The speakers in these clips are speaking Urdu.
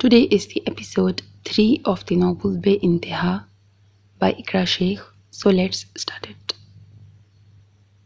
Today is the episode 3 of the novel Be-Intaha by Iqra Sheikh. So let's start it.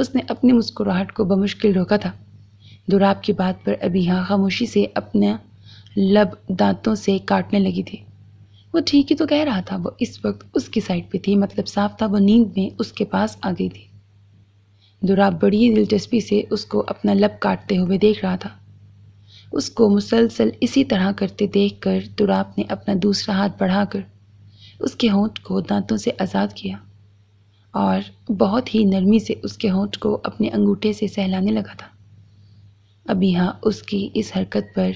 اس نے اپنی مسکراہٹ کو بمشکل روکا تھا۔ دوراب کی بات پر ابیہا خاموشی سے اپنا لب دانتوں سے کاٹنے لگی تھی۔ وہ ٹھیک ہی تو کہہ رہا تھا، وہ اس وقت اس کی سائڈ پہ تھی، مطلب صاف تھا وہ نیند میں اس کے پاس آ گئی تھی۔ دوراب بڑی دلچسپی سے اس کو اپنا لب کاٹتے ہوئے دیکھ رہا تھا۔ اس کو مسلسل اسی طرح کرتے دیکھ کر دوراب نے اپنا دوسرا ہاتھ بڑھا کر اس کے ہونٹ کو دانتوں سے آزاد کیا اور بہت ہی نرمی سے اس کے ہونٹ کو اپنے انگوٹھے سے سہلانے لگا تھا۔ ابیہا اس کی اس حرکت پر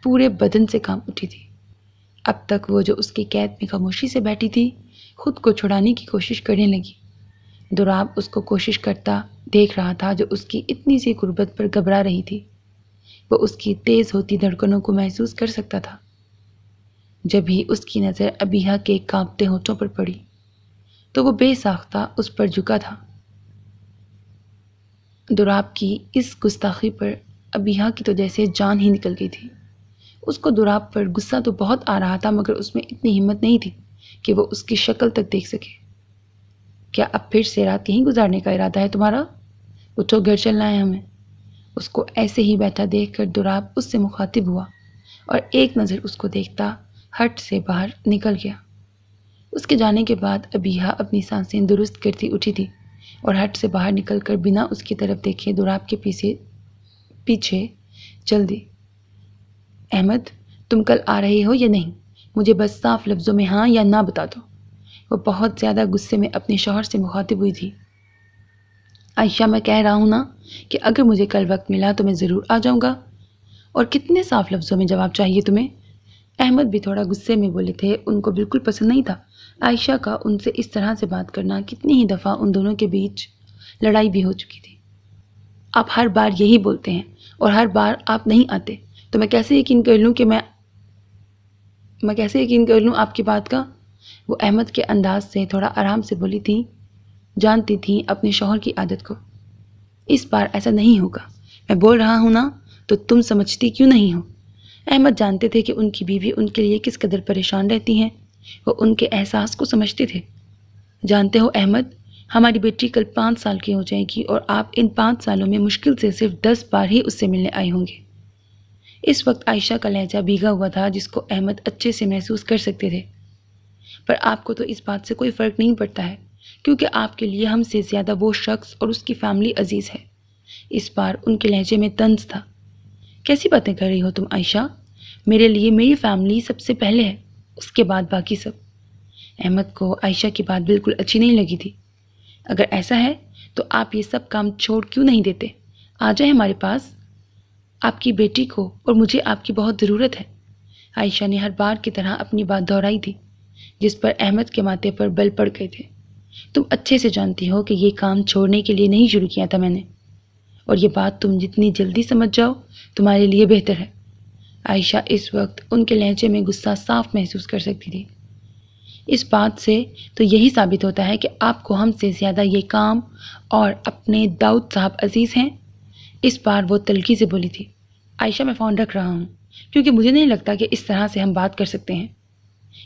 پورے بدن سے کانپ اٹھی تھی۔ اب تک وہ جو اس کی قید میں خاموشی سے بیٹھی تھی، خود کو چھڑانے کی کوشش کرنے لگی۔ دوراب اس کو کوشش کرتا دیکھ رہا تھا، جو اس کی اتنی سی قربت پر گھبرا رہی تھی۔ وہ اس کی تیز ہوتی دھڑکنوں کو محسوس کر سکتا تھا۔ جب ہی اس کی نظر ابیہا کے کانپتے ہونٹوں پر پڑی تو وہ بے ساختہ اس پر جھکا تھا۔ دوراب کی اس گستاخی پر ابیہا کی تو جیسے جان ہی نکل گئی تھی۔ اس کو دوراب پر غصہ تو بہت آ رہا تھا، مگر اس میں اتنی ہمت نہیں تھی کہ وہ اس کی شکل تک دیکھ سکے۔ کیا اب پھر سے رات یہیں گزارنے کا ارادہ ہے تمہارا؟ اٹھو، گھر چلنا ہے ہمیں۔ اس کو ایسے ہی بیٹھا دیکھ کر دوراب اس سے مخاطب ہوا اور ایک نظر اس کو دیکھتا ہٹ سے باہر نکل گیا۔ اس کے جانے کے بعد ابیہا اپنی سانسیں درست کرتی اٹھی تھی اور ہٹ سے باہر نکل کر بنا اس کی طرف دیکھے دوراب کے پیچھے چل دی۔ احمد، تم کل آ رہے ہو یا نہیں؟ مجھے بس صاف لفظوں میں ہاں یا نہ بتا دو۔ وہ بہت زیادہ غصے میں اپنے شوہر سے مخاطب ہوئی تھی۔ عائشہ، میں کہہ رہا ہوں نا کہ اگر مجھے کل وقت ملا تو میں ضرور آ جاؤں گا۔ اور کتنے صاف لفظوں میں جواب چاہیے تمہیں؟ احمد بھی تھوڑا غصے میں بولے تھے۔ ان کو بالکل پسند نہیں تھا عائشہ کا ان سے اس طرح سے بات کرنا۔ کتنی ہی دفعہ ان دونوں کے بیچ لڑائی بھی ہو چکی تھی۔ آپ ہر بار یہی بولتے ہیں اور ہر بار آپ نہیں آتے، تو میں کیسے یقین کر لوں آپ کی بات کا؟ وہ احمد کے انداز سے تھوڑا آرام سے بولی تھی۔ جانتی تھیں اپنے شوہر کی عادت کو۔ اس بار ایسا نہیں ہوگا، میں بول رہا ہوں نا، تو تم سمجھتی کیوں نہیں ہو؟ احمد جانتے تھے کہ ان کی بیوی ان کے لیے کس قدر پریشان رہتی ہیں۔ وہ ان کے احساس کو سمجھتے تھے۔ جانتے ہو احمد، ہماری بیٹی کل 5 سال کی ہو جائے گی اور آپ ان 5 سالوں میں مشکل سے صرف 10 بار ہی اس سے ملنے آئے ہوں گے۔ اس وقت عائشہ کا لہجہ بھیگا ہوا تھا، جس کو احمد اچھے سے محسوس کر سکتے تھے۔ پر آپ کو تو اس بات سے کوئی فرق نہیں پڑتا ہے، کیونکہ آپ کے لیے ہم سے زیادہ وہ شخص اور اس کی فیملی عزیز ہے۔ اس بار ان کے لہجے میں طنز تھا۔ کیسی باتیں کر رہی ہو تم عائشہ؟ میرے لیے میری فیملی سب سے پہلے ہے، اس کے بعد باقی سب۔ احمد کو عائشہ کی بات بالکل اچھی نہیں لگی تھی۔ اگر ایسا ہے تو آپ یہ سب کام چھوڑ کیوں نہیں دیتے؟ آ جائیں ہمارے پاس۔ آپ کی بیٹی کو اور مجھے آپ کی بہت ضرورت ہے۔ عائشہ نے ہر بار کی طرح اپنی بات دہرائی تھی، جس پر احمد کے ماتھے پر بل پڑ گئے تھے۔ تم اچھے سے جانتی ہو کہ یہ کام چھوڑنے کے لیے نہیں شروع کیا تھا میں نے، اور یہ بات تم جتنی جلدی سمجھ جاؤ تمہارے لیے بہتر ہے۔ عائشہ اس وقت ان کے لہجے میں غصہ صاف محسوس کر سکتی تھی۔ اس بات سے تو یہی ثابت ہوتا ہے کہ آپ کو ہم سے زیادہ یہ کام اور اپنے داؤد صاحب عزیز ہیں۔ اس بار وہ تلخی سے بولی تھی۔ عائشہ، میں فون رکھ رہا ہوں، کیونکہ مجھے نہیں لگتا کہ اس طرح سے ہم بات کر سکتے ہیں۔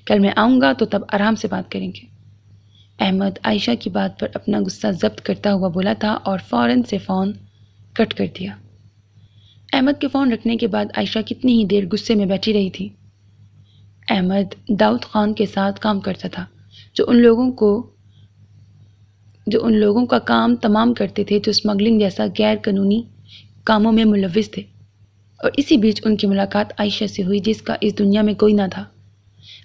کل میں آؤں گا تو تب آرام سے بات کریں گے۔ احمد عائشہ کی بات پر اپنا غصہ ضبط کرتا ہوا بولا تھا اور فوراً سے فون کٹ کر دیا۔ احمد کے فون رکھنے کے بعد عائشہ کتنی ہی دیر غصے میں بیٹھی رہی تھی۔ احمد داؤد خان کے ساتھ کام کرتا تھا، جو ان لوگوں کا کام تمام کرتے تھے جو اسمگلنگ جیسا غیر قانونی کاموں میں ملوث تھے، اور اسی بیچ ان کی ملاقات عائشہ سے ہوئی، جس کا اس دنیا میں کوئی نہ تھا۔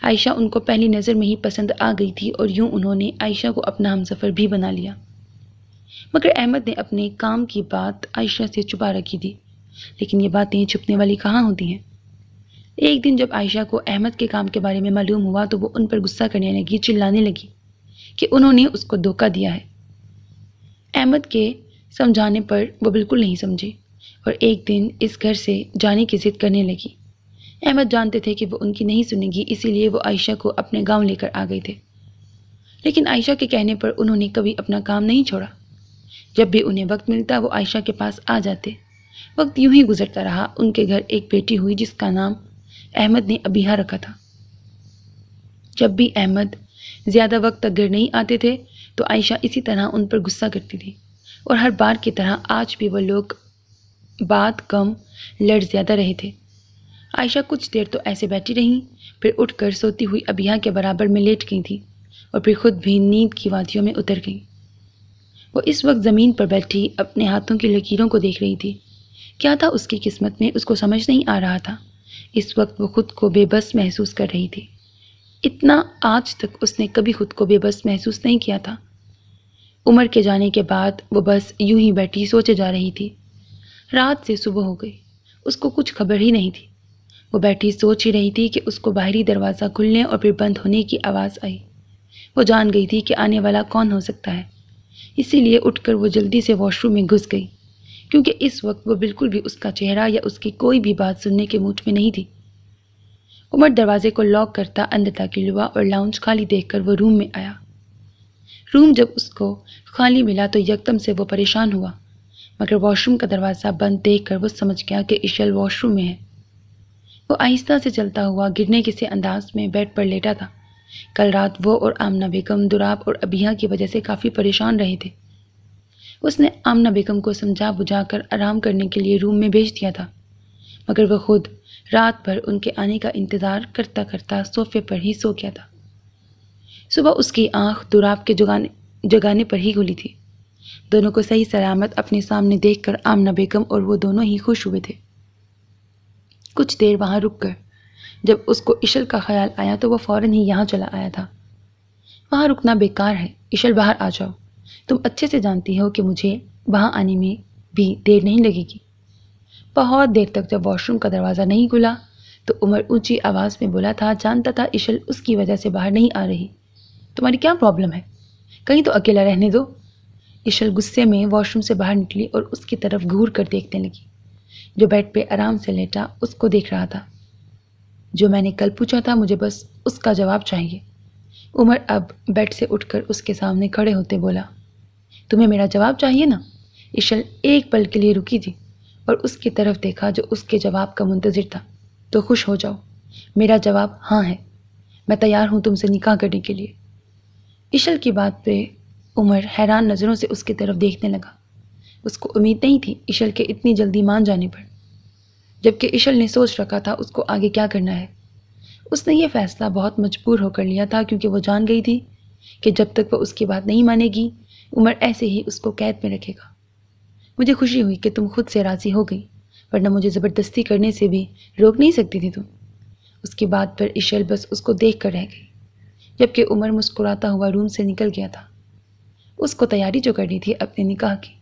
عائشہ ان کو پہلی نظر میں ہی پسند آ گئی تھی اور یوں انہوں نے عائشہ کو اپنا ہمسفر بھی بنا لیا۔ مگر احمد نے اپنے کام کی بات عائشہ سے چھپا رکھی تھی، لیکن یہ باتیں چھپنے والی کہاں ہوتی ہیں؟ ایک دن جب عائشہ کو احمد کے کام کے بارے میں معلوم ہوا تو وہ ان پر غصہ کرنے لگی، چلانے لگی کہ انہوں نے اس کو دھوکہ دیا ہے۔ احمد کے سمجھانے پر وہ بالکل نہیں سمجھی اور ایک دن اس گھر سے جانے کی ضد کرنے لگی۔ احمد جانتے تھے کہ وہ ان کی نہیں سنے گی، اسی لیے وہ عائشہ کو اپنے گاؤں لے کر آ گئے تھے۔ لیکن عائشہ کے کہنے پر انہوں نے کبھی اپنا کام نہیں چھوڑا۔ جب بھی انہیں وقت ملتا وہ عائشہ کے پاس آ جاتے۔ وقت یوں ہی گزرتا رہا۔ ان کے گھر ایک بیٹی ہوئی جس کا نام احمد نے ابیہا رکھا تھا۔ جب بھی احمد زیادہ وقت تک گھر نہیں آتے تھے تو عائشہ اسی طرح ان پر غصہ کرتی تھی۔ اور ہر بار کی طرح آج بھی وہ لوگ بات کم لڑ زیادہ رہے تھے۔ عائشہ کچھ دیر تو ایسے بیٹھی رہیں، پھر اٹھ کر سوتی ہوئی ابیہا کے برابر میں لیٹ گئی تھی اور پھر خود بھی نیند کی وادیوں میں اتر گئی۔ وہ اس وقت زمین پر بیٹھی اپنے ہاتھوں کی لکیروں کو دیکھ رہی تھی۔ کیا تھا اس کی قسمت میں، اس کو سمجھ نہیں آ رہا تھا۔ اس وقت وہ خود کو بے بس محسوس کر رہی تھی۔ اتنا آج تک اس نے کبھی خود کو بے بس محسوس نہیں کیا تھا۔ عمر کے جانے کے بعد وہ بس یوں ہی بیٹھی سوچے جا رہی تھی۔ رات سے صبح ہو گئی، اس کو کچھ خبر ہی نہیں تھی۔ وہ بیٹھی سوچ ہی رہی تھی کہ اس کو باہری دروازہ کھلنے اور پھر بند ہونے کی آواز آئی۔ وہ جان گئی تھی کہ آنے والا کون ہو سکتا ہے، اسی لیے اٹھ کر وہ جلدی سے واش روم میں گھس گئی، کیونکہ اس وقت وہ بالکل بھی اس کا چہرہ یا اس کی کوئی بھی بات سننے کے موڈ میں نہیں تھی۔ عمر دروازے کو لاک کرتا اندر داخل ہوا اور لاؤنج خالی دیکھ کر وہ روم میں آیا۔ روم جب اس کو خالی ملا تو یکدم سے وہ پریشان ہوا، مگر واش روم کا دروازہ بند دیکھ کر وہ سمجھ گیا کہ اشل واش روم میں ہے۔ وہ آہستہ سے چلتا ہوا گرنے کسی انداز میں بیڈ پر لیٹا تھا۔ کل رات وہ اور آمنہ بیگم دوراب اور ابیہا کی وجہ سے کافی پریشان رہے تھے۔ اس نے آمنہ بیگم کو سمجھا بجھا کر آرام کرنے کے لیے روم میں بھیج دیا تھا، مگر وہ خود رات بھر ان کے آنے کا انتظار کرتا کرتا صوفے پر ہی سو گیا تھا۔ صبح اس کی آنکھ دوراب کے جگانے پر ہی کھلی تھی۔ دونوں کو صحیح سلامت اپنے سامنے دیکھ کر آمنہ بیگم اور وہ دونوں ہی خوش ہوئے تھے۔ کچھ دیر وہاں رک کر جب اس کو اشل کا خیال آیا تو وہ فوراً ہی یہاں چلا آیا تھا۔ وہاں رکنا بیکار ہے، اشل باہر آ جاؤ، تم اچھے سے جانتی ہو کہ مجھے وہاں آنے میں بھی دیر نہیں لگے گی۔ بہت دیر تک جب واش روم کا دروازہ نہیں کھلا تو عمر اونچی آواز میں بولا تھا، جانتا تھا اشل اس کی وجہ سے باہر نہیں آ رہی۔ تمہاری کیا پرابلم ہے؟ کہیں تو اکیلا رہنے دو۔ اشل غصے میں واش روم سے باہر نکلی اور اس کی طرف گھور کر دیکھنے لگی، جو بیڈ پہ آرام سے لیٹا اس کو دیکھ رہا تھا۔ جو میں نے کل پوچھا تھا مجھے بس اس کا جواب چاہیے۔ عمر اب بیڈ سے اٹھ کر اس کے سامنے کھڑے ہوتے بولا، تمہیں میرا جواب چاہیے نا؟ اشل ایک پل کے لیے رکی تھی اور اس کی طرف دیکھا جو اس کے جواب کا منتظر تھا۔ تو خوش ہو جاؤ، میرا جواب ہاں ہے، میں تیار ہوں تم سے نکاح کرنے کے لیے۔ اشل کی بات پہ عمر حیران نظروں سے اس کی طرف دیکھنے لگا۔ اس کو امید نہیں تھی اشل کے اتنی جلدی مان جانے پر، جبکہ اشل نے سوچ رکھا تھا اس کو آگے کیا کرنا ہے۔ اس نے یہ فیصلہ بہت مجبور ہو کر لیا تھا، کیونکہ وہ جان گئی تھی کہ جب تک وہ اس کی بات نہیں مانے گی عمر ایسے ہی اس کو قید میں رکھے گا۔ مجھے خوشی ہوئی کہ تم خود سے راضی ہو گئی، ورنہ مجھے زبردستی کرنے سے بھی روک نہیں سکتی تھی تم۔ اس کی بات پر اشل بس اس کو دیکھ کر رہ گئی، جبکہ عمر مسکراتا ہوا روم سے نکل گیا تھا۔ اس کو تیاری جو کرنی تھی اپنے نکاح کی۔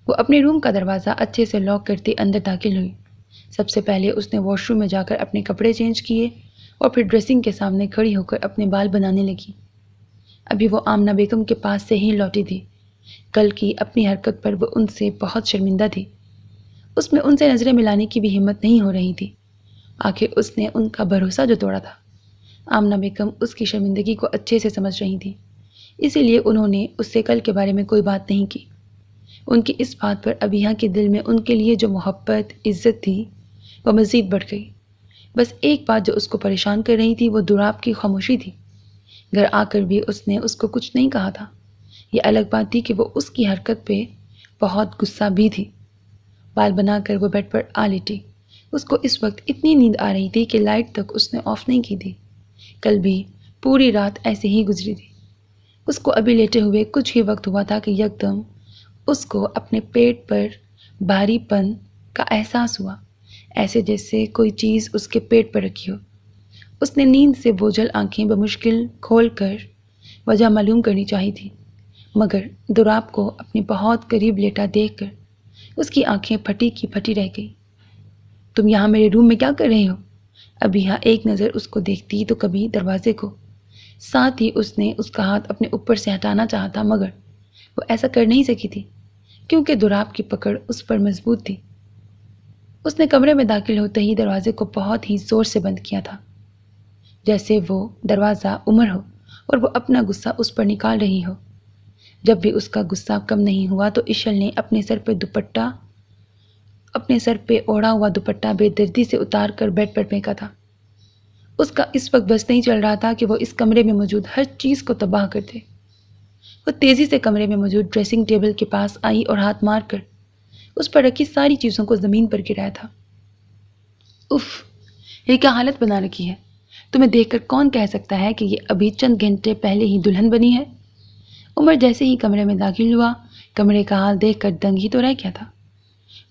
وہ اپنے روم کا دروازہ اچھے سے لاک کرتے اندر داخل ہوئی۔ سب سے پہلے اس نے واش روم میں جا کر اپنے کپڑے چینج کیے اور پھر ڈریسنگ کے سامنے کھڑی ہو کر اپنے بال بنانے لگی۔ ابھی وہ آمنہ بیگم کے پاس سے ہی لوٹی تھی۔ کل کی اپنی حرکت پر وہ ان سے بہت شرمندہ تھی۔ اس میں ان سے نظریں ملانے کی بھی ہمت نہیں ہو رہی تھی۔ آخر اس نے ان کا بھروسہ جو توڑا تھا۔ آمنہ بیگم اس کی شرمندگی کو اچھے سے سمجھ رہی تھی، اسی لیے انہوں نے اس سے کل کے بارے میں کوئی بات نہیں کی۔ ان کی اس بات پر ابیہا کے دل میں ان کے لیے جو محبت عزت تھی وہ مزید بڑھ گئی۔ بس ایک بات جو اس کو پریشان کر رہی تھی وہ دوراب کی خاموشی تھی۔ گھر آ کر بھی اس نے اس کو کچھ نہیں کہا تھا۔ یہ الگ بات تھی کہ وہ اس کی حرکت پہ بہت غصہ بھی تھی۔ بال بنا کر وہ بیڈ پر آ لیٹی۔ اس کو اس وقت اتنی نیند آ رہی تھی کہ لائٹ تک اس نے آف نہیں کی تھی۔ کل بھی پوری رات ایسے ہی گزری تھی۔ اس کو ابھی لیٹے ہوئے کچھ ہی وقت ہوا تھا کہ یکدم اس کو اپنے پیٹ پر بھاری پن کا احساس ہوا، ایسے جیسے کوئی چیز اس کے پیٹ پر رکھی ہو۔ اس نے نیند سے بوجھل آنکھیں بمشکل کھول کر وجہ معلوم کرنی چاہی تھی، مگر دوراب کو اپنے بہت قریب لیٹا دیکھ کر اس کی آنکھیں پھٹی کی پھٹی رہ گئی۔ تم یہاں میرے روم میں کیا کر رہے ہو؟ ابیہا ایک نظر اس کو دیکھتی تو کبھی دروازے کو، ساتھ ہی اس نے اس کا ہاتھ اپنے اوپر سے ہٹانا چاہا تھا، مگر وہ ایسا کر نہیں سکی تھی کیونکہ دوراب کی پکڑ اس پر مضبوط تھی۔ اس نے کمرے میں داخل ہوتے ہی دروازے کو بہت ہی زور سے بند کیا تھا، جیسے وہ دروازہ عمر ہو اور وہ اپنا غصہ اس پر نکال رہی ہو۔ جب بھی اس کا غصہ کم نہیں ہوا تو اشل نے اپنے سر پہ اوڑھا ہوا دوپٹہ بے دردی سے اتار کر بیڈ پر پھینکا تھا۔ اس کا اس وقت بس نہیں چل رہا تھا کہ وہ اس کمرے میں موجود ہر چیز کو تباہ کر دے۔ وہ تیزی سے کمرے میں موجود ڈریسنگ ٹیبل کے پاس آئی اور ہاتھ مار کر اس پر رکھی ساری چیزوں کو زمین پر گرایا تھا۔ اف، یہ کیا حالت بنا رکھی ہے؟ تمہیں دیکھ کر کون کہہ سکتا ہے کہ یہ ابھی چند گھنٹے پہلے ہی دلہن بنی ہے؟ عمر جیسے ہی کمرے میں داخل ہوا، کمرے کا حال دیکھ کر دنگ ہی تو رہ گیا تھا۔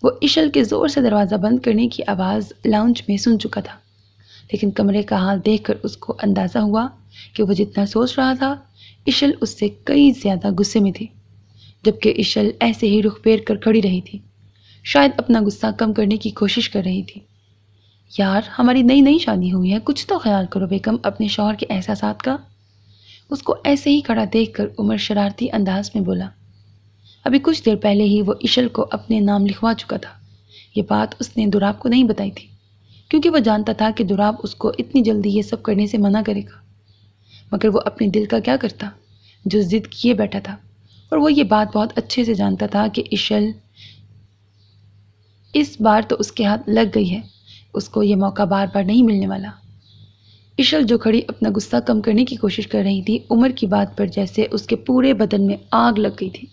وہ اشل کے زور سے دروازہ بند کرنے کی آواز لاؤنج میں سن چکا تھا، لیکن کمرے کا حال دیکھ کر اس کو اندازہ ہوا کہ وہ جتنا سوچ رہا تھا اشل اس سے کئی زیادہ غصے میں تھی، جبکہ اشل ایسے ہی رخ پھیر کر کھڑی رہی تھی، شاید اپنا غصہ کم کرنے کی کوشش کر رہی تھی۔ یار، ہماری نئی شادی ہوئی ہے، کچھ تو خیال کرو بیگم اپنے شوہر کے احساسات کا۔ اس کو ایسے ہی کھڑا دیکھ کر عمر شرارتی انداز میں بولا۔ ابھی کچھ دیر پہلے ہی وہ اشل کو اپنے نام لکھوا چکا تھا۔ یہ بات اس نے دوراب کو نہیں بتائی تھی، کیونکہ وہ جانتا تھا کہ دوراب اس کو اتنی جلدی یہ سب کرنے سے منع کرے گا، مگر وہ اپنے دل کا کیا کرتا جو ضد کیے بیٹھا تھا، اور وہ یہ بات بہت اچھے سے جانتا تھا کہ اشل اس بار تو اس کے ہاتھ لگ گئی ہے، اس کو یہ موقع بار بار نہیں ملنے والا۔ اشل جو کھڑی اپنا غصہ کم کرنے کی کوشش کر رہی تھی، عمر کی بات پر جیسے اس کے پورے بدن میں آگ لگ گئی تھی۔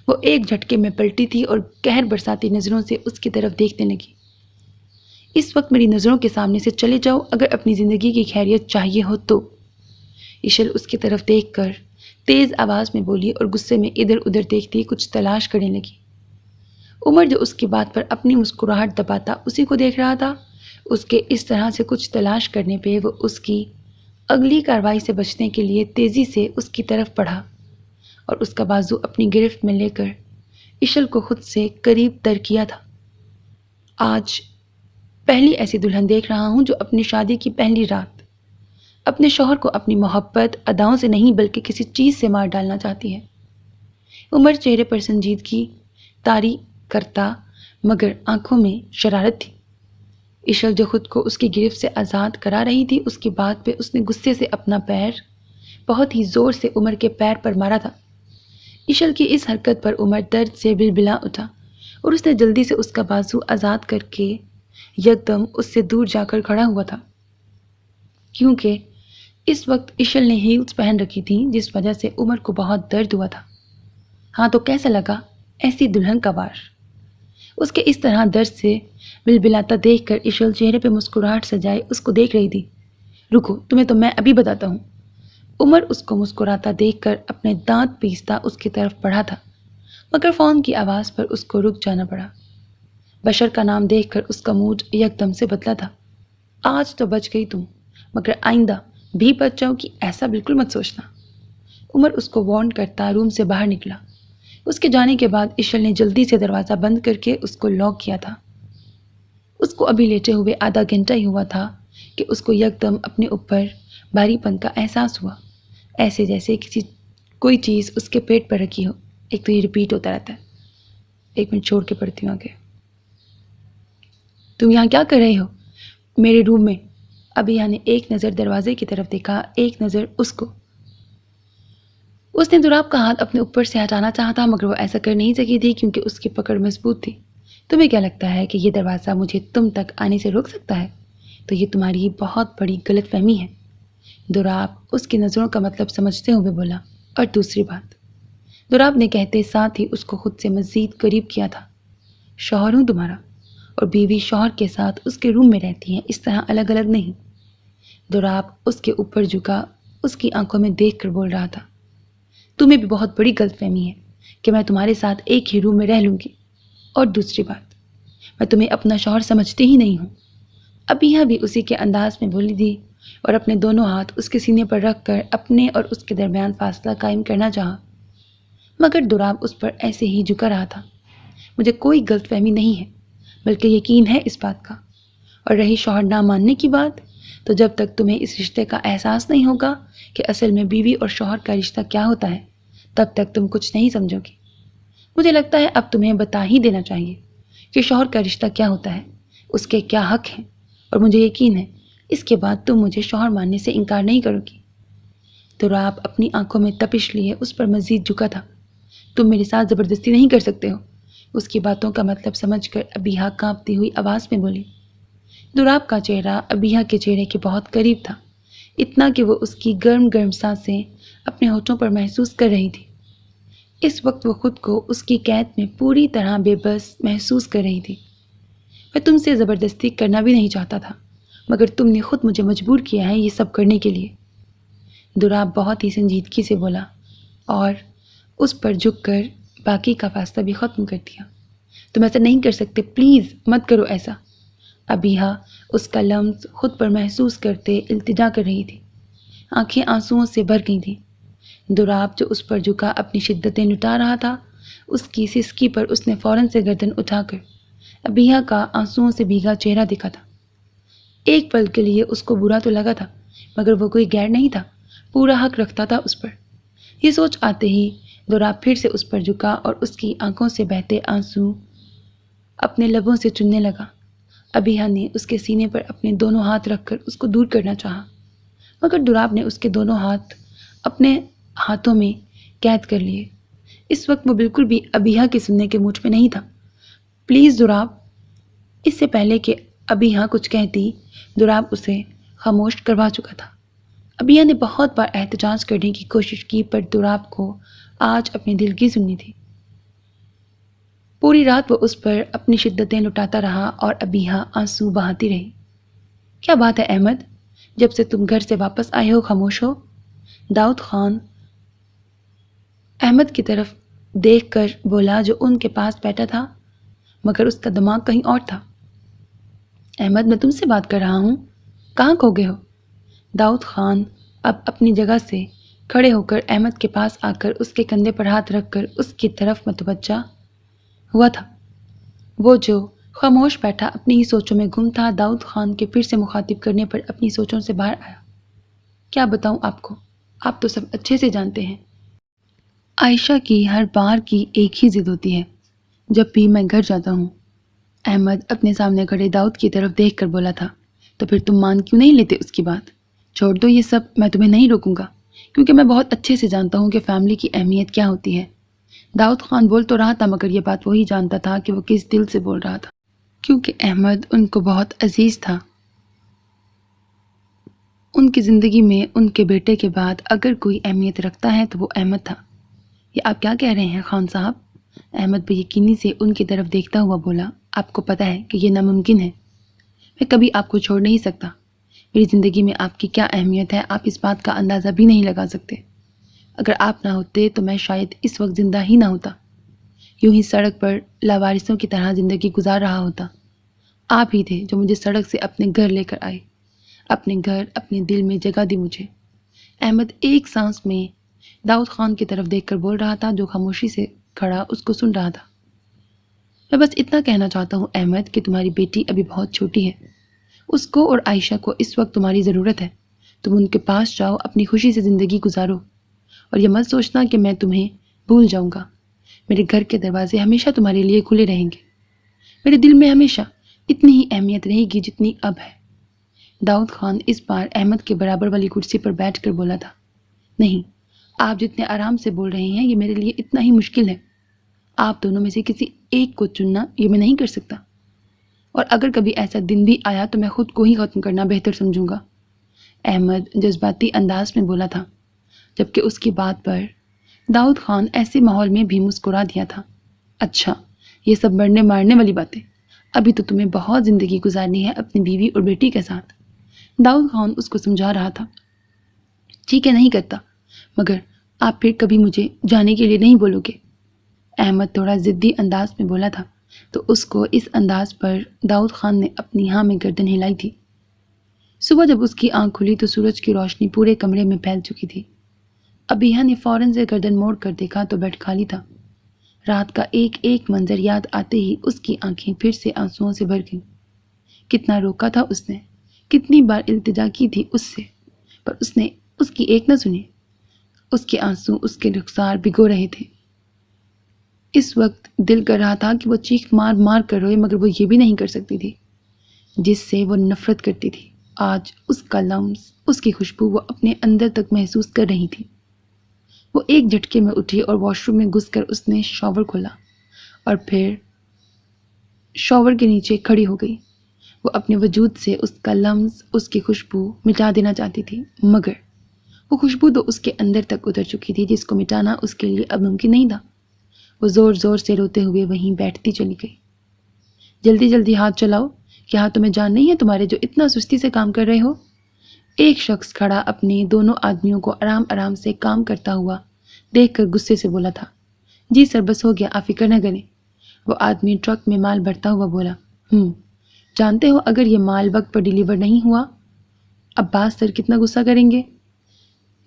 وہ ایک جھٹکے میں پلٹی تھی اور قہر برساتی نظروں سے اس کی طرف دیکھنے لگی۔ اس وقت میری نظروں کے سامنے سے چلے جاؤ اگر اپنی زندگی کی خیریت چاہیے ہو تو۔ اشل اس کی طرف دیکھ کر تیز آواز میں بولی اور غصے میں ادھر ادھر دیکھتی کچھ تلاش کرنے لگی۔ عمر جو اس کی بات پر اپنی مسکراہٹ دباتا اسی کو دیکھ رہا تھا، اس کے اس طرح سے کچھ تلاش کرنے پہ وہ اس کی اگلی کارروائی سے بچنے کے لیے تیزی سے اس کی طرف بڑھا اور اس کا بازو اپنی گرفت میں لے کر اشل کو خود سے قریب تر کیا تھا۔ آج پہلی ایسی دلہن دیکھ رہا ہوں جو اپنی شادی کی پہلی رات اپنے شوہر کو اپنی محبت اداؤں سے نہیں بلکہ کسی چیز سے مار ڈالنا چاہتی ہے۔ عمر چہرے پر سنجیدگی طاری کرتا مگر آنکھوں میں شرارت تھی۔ اشل جو خود کو اس کی گرفت سے آزاد کرا رہی تھی، اس کی بات پہ اس نے غصے سے اپنا پیر بہت ہی زور سے عمر کے پیر پر مارا تھا۔ اشل کی اس حرکت پر عمر درد سے بلبلا اٹھا اور اس نے جلدی سے اس کا بازو آزاد کر کے یکدم اس سے دور جا کر کھڑا ہوا تھا، کیونکہ اس وقت اشل نے ہیلز پہن رکھی تھی جس وجہ سے عمر کو بہت درد ہوا تھا۔ ہاں تو کیسا لگا ایسی دلہن کا وار؟ اس کے اس طرح درد سے بلبلاتا دیکھ کر اشل چہرے پہ مسکراہٹ سجائے اس کو دیکھ رہی تھی۔ رکو، تمہیں تو میں ابھی بتاتا ہوں۔ عمر اس کو مسکراتا دیکھ کر اپنے دانت پیستا اس کی طرف بڑھا تھا، مگر فون کی آواز پر اس کو رک جانا پڑا۔ بشر کا نام دیکھ کر اس کا موڈ یکدم سے بدلا تھا۔ آج تو بچ گئی تم، مگر آئندہ بھی بچ جاؤ گی ایسا بالکل مت سوچنا۔ عمر اس کو وارن کرتا روم سے باہر نکلا۔ اس کے جانے کے بعد اشل نے جلدی سے دروازہ بند کر کے اس کو لاک کیا تھا۔ اس کو ابھی لیٹے ہوئے آدھا گھنٹہ ہی ہوا تھا کہ اس کو یکدم اپنے اوپر بھاری پن کا احساس ہوا، ایسے جیسے کوئی چیز اس کے پیٹ پر رکھی ہو۔ ایک تو یہ ریپیٹ ہوتا رہتا ہے۔ ایک منٹ چھوڑ کے پڑھتی ہوں آگے۔ تم یہاں کیا کر رہے ہو؟ میرے روم میں۔ ابھی نے ایک نظر دروازے کی طرف دیکھا، ایک نظر اس کو۔ اس نے دوراب کا ہاتھ اپنے اوپر سے ہٹانا چاہا تھا مگر وہ ایسا کر نہیں سکی تھی کیونکہ اس کی پکڑ مضبوط تھی۔ تمہیں کیا لگتا ہے کہ یہ دروازہ مجھے تم تک آنے سے روک سکتا ہے؟ تو یہ تمہاری بہت بڑی غلط فہمی ہے۔ دوراب اس کی نظروں کا مطلب سمجھتے ہوئے بولا۔ اور دوسری بات، دوراب نے کہتے ساتھ ہی اس کو خود سے مزید قریب کیا تھا، شوہر ہوں تمہارا اور بیوی شوہر کے ساتھ اس کے روم میں رہتی ہیں، اس طرح الگ الگ نہیں۔ دوراب اس کے اوپر جھکا اس کی آنکھوں میں دیکھ کر بول رہا تھا، تمہیں بھی بہت بڑی غلط فہمی ہے کہ میں تمہارے ساتھ ایک ہی روم میں رہ لوں گی۔ اور دوسری بات، میں تمہیں اپنا شوہر سمجھتی ہی نہیں ہوں۔ ابھی بھی اسی کے انداز میں بولی تھی اور اپنے دونوں ہاتھ اس کے سینے پر رکھ کر اپنے اور اس کے درمیان فاصلہ قائم کرنا چاہا، مگر دوراب اس پر ایسے ہی جھکا رہا تھا۔ مجھے کوئی غلط فہمی نہیں ہے بلکہ یقین ہے اس بات کا، اور رہی شوہر نہ ماننے کی بات، تو جب تک تمہیں اس رشتے کا احساس نہیں ہوگا کہ اصل میں بیوی اور شوہر کا رشتہ کیا ہوتا ہے، تب تک تم کچھ نہیں سمجھو گی۔ مجھے لگتا ہے اب تمہیں بتا ہی دینا چاہیے کہ شوہر کا رشتہ کیا ہوتا ہے، اس کے کیا حق ہیں، اور مجھے یقین ہے اس کے بعد تم مجھے شوہر ماننے سے انکار نہیں کرو گی۔ دوراب اپنی آنکھوں میں تپش لیے اس پر مزید جھکا تھا۔ تم میرے ساتھ زبردستی نہیں کر سکتے ہو، اس کی باتوں کا مطلب سمجھ کر ابیہا کانپتی ہوئی آواز میں بولی۔ دوراب کا چہرہ ابیہا کے چہرے کے بہت قریب تھا، اتنا کہ وہ اس کی گرم گرم سانسیں اپنے ہونٹوں پر محسوس کر رہی تھی۔ اس وقت وہ خود کو اس کی قید میں پوری طرح بے بس محسوس کر رہی تھی۔ میں تم سے زبردستی کرنا بھی نہیں چاہتا تھا، مگر تم نے خود مجھے مجبور کیا ہے یہ سب کرنے کے لیے۔ دوراب بہت ہی سنجیدگی سے بولا اور اس پر جھک کر باقی کا فاصلہ بھی ختم کر دیا۔ تم ایسا نہیں کر سکتے، پلیز مت کرو ایسا۔ ابیہا اس کا لمس خود پر محسوس کرتے التجا کر رہی تھی۔ آنکھیں آنسوؤں سے بھر گئی تھیں۔ دوراب جو اس پر جھکا اپنی شدتیں لٹا رہا تھا، اس کی سسکی پر اس نے فوراً سے گردن اٹھا کر ابیہا کا آنسوؤں سے بھیگا چہرہ دکھا تھا۔ ایک پل کے لیے اس کو برا تو لگا تھا، مگر وہ کوئی غیر نہیں تھا، پورا حق رکھتا تھا اس پر۔ یہ سوچ آتے ہی دوراب پھر سے اس پر جھکا اور اس کی آنکھوں سے بہتے آنسو اپنے لبوں سے چننے لگا۔ ابیہا نے اس کے سینے پر اپنے دونوں ہاتھ رکھ کر اس کو دور کرنا چاہا، مگر دوراب نے اس کے دونوں ہاتھ اپنے ہاتھوں میں قید کر لیے۔ اس وقت وہ بالکل بھی ابیہا کے سننے کے موڈ میں نہیں تھا۔ پلیز دوراب۔ اس سے پہلے کہ ابیہا کچھ کہتی، دوراب اسے خاموش کروا چکا تھا۔ ابیہا نے بہت بار احتجاج کرنے کی کوشش کی، پر دوراب کو آج اپنے دل کی سننی تھی۔ پوری رات وہ اس پر اپنی شدتیں لٹاتا رہا اور ابیہا آنسو بہاتی رہی۔ کیا بات ہے احمد، جب سے تم گھر سے واپس آئے ہو خاموش ہو؟ داؤد خان احمد کی طرف دیکھ کر بولا جو ان کے پاس بیٹھا تھا، مگر اس کا دماغ کہیں اور تھا۔ احمد، میں تم سے بات کر رہا ہوں، کہاں کھو گئے ہو؟ داؤد خان اب اپنی جگہ سے کھڑے ہو کر احمد کے پاس آ کر اس کے کندھے پر ہاتھ رکھ کر اس کی طرف متوجہ ہوا تھا۔ وہ جو خاموش بیٹھا اپنی ہی سوچوں میں گم تھا، داؤد خان کے پھر سے مخاطب کرنے پر اپنی سوچوں سے باہر آیا۔ کیا بتاؤں آپ کو، آپ تو سب اچھے سے جانتے ہیں۔ عائشہ کی ہر بار کی ایک ہی ضد ہوتی ہے جب بھی میں گھر جاتا ہوں۔ احمد اپنے سامنے کھڑے داؤد کی طرف دیکھ کر بولا تھا۔ تو پھر تم مان کیوں نہیں لیتے اس کی بات؟ چھوڑ دو یہ سب، میں تمہیں نہیں روکوں گا، کیونکہ میں بہت اچھے سے جانتا ہوں کہ فیملی کی اہمیت کیا ہوتی ہے۔ داؤد خان بول تو رہا تھا، مگر یہ بات وہی جانتا تھا کہ وہ کس دل سے بول رہا تھا، کیونکہ احمد ان کو بہت عزیز تھا۔ ان کی زندگی میں ان کے بیٹے کے بعد اگر کوئی اہمیت رکھتا ہے تو وہ احمد تھا۔ یہ آپ کیا کہہ رہے ہیں خان صاحب؟ احمد بے یقینی سے ان کی طرف دیکھتا ہوا بولا۔ آپ کو پتہ ہے کہ یہ ناممکن ہے، میں کبھی آپ کو چھوڑ نہیں سکتا۔ میری زندگی میں آپ کی کیا اہمیت ہے آپ اس بات کا اندازہ بھی نہیں لگا سکتے۔ اگر آپ نہ ہوتے تو میں شاید اس وقت زندہ ہی نہ ہوتا، یوں ہی سڑک پر لاوارثوں کی طرح زندگی گزار رہا ہوتا۔ آپ ہی تھے جو مجھے سڑک سے اپنے گھر لے کر آئے، اپنے گھر، اپنے دل میں جگہ دی مجھے۔ احمد ایک سانس میں داؤد خان کی طرف دیکھ کر بول رہا تھا، جو خاموشی سے کھڑا اس کو سن رہا تھا۔ میں بس اتنا کہنا چاہتا ہوں احمد کہ تمہاری بیٹی ابھی بہت چھوٹی ہے، اس کو اور عائشہ کو اس وقت تمہاری ضرورت ہے۔ تم ان کے پاس جاؤ، اپنی خوشی سے زندگی گزارو، اور یہ مت سوچنا کہ میں تمہیں بھول جاؤں گا۔ میرے گھر کے دروازے ہمیشہ تمہارے لیے کھلے رہیں گے، میرے دل میں ہمیشہ اتنی ہی اہمیت رہے گی جتنی اب ہے۔ داؤد خان اس بار احمد کے برابر والی کرسی پر بیٹھ کر بولا تھا۔ نہیں، آپ جتنے آرام سے بول رہے ہیں یہ میرے لیے اتنا ہی مشکل ہے۔ آپ دونوں میں سے کسی ایک کو چننا یہ میں نہیں کر سکتا، اور اگر کبھی ایسا دن بھی آیا تو میں خود کو ہی ختم کرنا بہتر سمجھوں گا۔ احمد جذباتی انداز میں بولا تھا، جبکہ اس کی بات پر داؤد خان ایسے ماحول میں بھی مسکرا دیا تھا۔ اچھا، یہ سب مرنے مارنے والی باتیں، ابھی تو تمہیں بہت زندگی گزارنی ہے اپنی بیوی اور بیٹی کے ساتھ۔ داؤد خان اس کو سمجھا رہا تھا۔ ٹھیک ہے، نہیں کرتا، مگر آپ پھر کبھی مجھے جانے کے لیے نہیں بولو گے؟ احمد تھوڑا ضدی انداز میں بولا تھا، تو اس کو اس انداز پر داؤد خان نے اپنی ہاں میں گردن ہلائی تھی۔ صبح جب اس کی آنکھ کھلی تو سورج کی روشنی پورے کمرے میں پھیل چکی تھی۔ ابیہا نے فوراً سے گردن موڑ کر دیکھا تو بیڈ خالی تھا۔ رات کا ایک ایک منظر یاد آتے ہی اس کی آنکھیں پھر سے آنسوؤں سے بھر گئیں۔ کتنا روکا تھا اس نے، کتنی بار التجا کی تھی اس سے، پر اس نے اس کی ایک نہ سنی۔ اس کے آنسو اس کے رخسار بھگو رہے تھے۔ اس وقت دل کر رہا تھا کہ وہ چیخ مار مار کر روئے، مگر وہ یہ بھی نہیں کر سکتی تھی جس سے وہ نفرت کرتی تھی۔ آج اس کا لمس، اس کی خوشبو وہ اپنے اندر تک محسوس کر رہی تھی۔ وہ ایک جھٹکے میں اٹھی اور واش روم میں گھس کر اس نے شاور کھولا اور پھر شاور کے نیچے کھڑی ہو گئی۔ وہ اپنے وجود سے اس کا لمس، اس کی خوشبو مٹا دینا چاہتی تھی، مگر وہ خوشبو تو اس کے اندر تک اتر چکی تھی جس کو مٹانا اس کے لیے اب ممکن نہیں تھا۔ وہ زور زور سے روتے ہوئے وہیں بیٹھتی چلی گئی۔ جلدی جلدی ہاتھ چلاؤ، کیا ہاتھوں میں جان نہیں ہے تمہارے جو اتنا سستی سے کام کر رہے ہو؟ ایک شخص کھڑا اپنے دونوں آدمیوں کو آرام آرام سے کام کرتا ہوا دیکھ کر غصے سے بولا تھا۔ جی سر، بس ہو گیا، آپ فکر نہ کریں، وہ آدمی ٹرک میں مال بھرتا ہوا بولا۔ جانتے ہو اگر یہ مال وقت پر ڈیلیور نہیں ہوا عباس سر کتنا غصہ کریں گے؟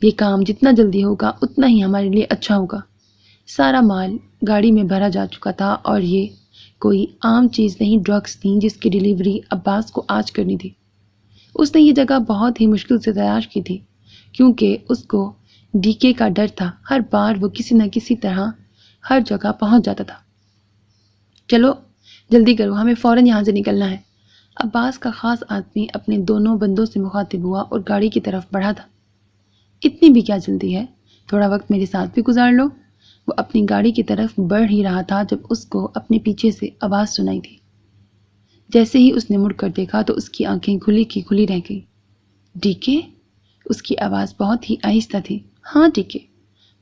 یہ کام جتنا جلدی ہوگا اتنا ہی ہمارے لیے اچھا ہوگا۔ سارا مال گاڑی میں بھرا جا چکا تھا اور یہ کوئی عام چیز نہیں، ڈرگس تھیں جس کی ڈیلیوری عباس کو آج کرنی تھی۔ اس نے یہ جگہ بہت ہی مشکل سے تلاش کی تھی کیونکہ اس کو ڈی کے کا ڈر تھا۔ ہر بار وہ کسی نہ کسی طرح ہر جگہ پہنچ جاتا تھا۔ چلو جلدی کرو، ہمیں فوراً یہاں سے نکلنا ہے۔ عباس کا خاص آدمی اپنے دونوں بندوں سے مخاطب ہوا اور گاڑی کی طرف بڑھا تھا۔ اتنی بھی کیا جلدی ہے، تھوڑا وقت میرے ساتھ بھی گزار لو۔ وہ اپنی گاڑی کی طرف بڑھ ہی رہا تھا جب اس کو اپنے پیچھے سے آواز سنائی تھی۔ جیسے ہی اس نے مڑ کر دیکھا تو اس کی آنکھیں کھلی کی کھلی رہ گئی۔ ڈی کے؟ اس کی آواز بہت ہی آہستہ تھی۔ ہاں ڈی کے،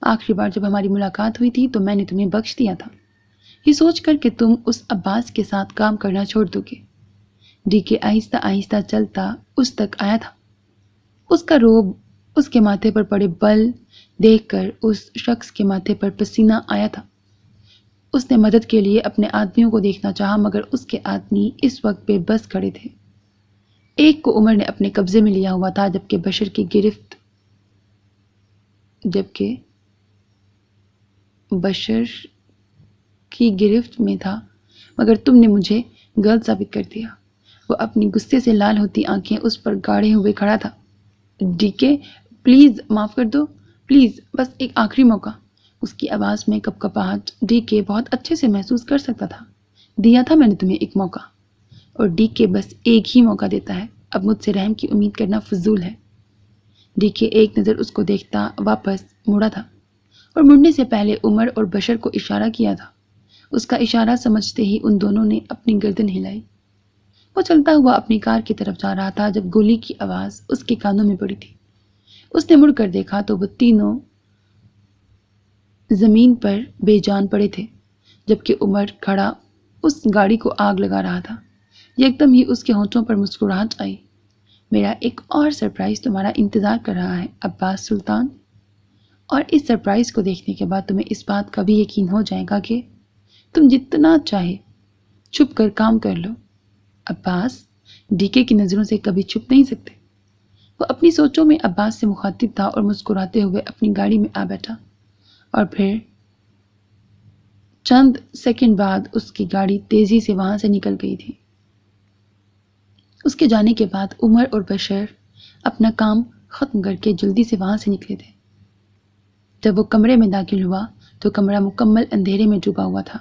آخری بار جب ہماری ملاقات ہوئی تھی تو میں نے تمہیں بخش دیا تھا، یہ سوچ کر کہ تم اس عباس کے ساتھ کام کرنا چھوڑ دو گے۔ ڈی کے آہستہ آہستہ چلتا اس تک آیا تھا۔ اس کا روب اس کے ماتھے پر پڑے بل دیکھ کر اس شخص کے ماتھے پر پسینہ آیا تھا۔ اس نے مدد کے لیے اپنے آدمیوں کو دیکھنا چاہا مگر اس کے آدمی اس وقت بے بس کھڑے تھے۔ ایک کو عمر نے اپنے قبضے میں لیا ہوا تھا جبکہ بشر کی گرفت میں تھا، مگر تم نے مجھے غلط ثابت کر دیا۔ وہ اپنی غصے سے لال ہوتی آنکھیں اس پر گاڑے ہوئے کھڑا تھا۔ ڈی کے پلیز معاف کر دو، پلیز بس ایک آخری موقع۔ اس کی آواز میں کپکپاہٹ ڈی کے بہت اچھے سے محسوس کر سکتا تھا۔ دیا تھا میں نے تمہیں ایک موقع، اور ڈی کے بس ایک ہی موقع دیتا ہے، اب مجھ سے رحم کی امید کرنا فضول ہے۔ ڈی کے ایک نظر اس کو دیکھتا واپس مڑا تھا اور مڑنے سے پہلے عمر اور بشر کو اشارہ کیا تھا۔ اس کا اشارہ سمجھتے ہی ان دونوں نے اپنی گردن ہلائی۔ وہ چلتا ہوا اپنی کار کی طرف جا رہا تھا جب گولی کی آواز اس کے کانوں میں پڑی تھی۔ اس نے مڑ کر دیکھا تو وہ تینوں زمین پر بے جان پڑے تھے جبکہ عمر کھڑا اس گاڑی کو آگ لگا رہا تھا۔ یکدم ہی اس کے ہونٹوں پر مسکراہٹ آئی۔ میرا ایک اور سرپرائز تمہارا انتظار کر رہا ہے عباس سلطان، اور اس سرپرائز کو دیکھنے کے بعد تمہیں اس بات کا بھی یقین ہو جائے گا کہ تم جتنا چاہے چھپ کر کام کر لو۔ عباس ڈی کے کی نظروں سے کبھی چھپ نہیں سکتے۔ وہ اپنی سوچوں میں عباس سے مخاطب تھا اور مسکراتے ہوئے اپنی گاڑی میں آ بیٹھا، اور پھر چند سیکنڈ بعد اس کی گاڑی تیزی سے وہاں سے نکل گئی تھی۔ اس کے جانے کے بعد عمر اور بشر اپنا کام ختم کر کے جلدی سے وہاں سے نکلے تھے۔ جب وہ کمرے میں داخل ہوا تو کمرہ مکمل اندھیرے میں ڈوبا ہوا تھا۔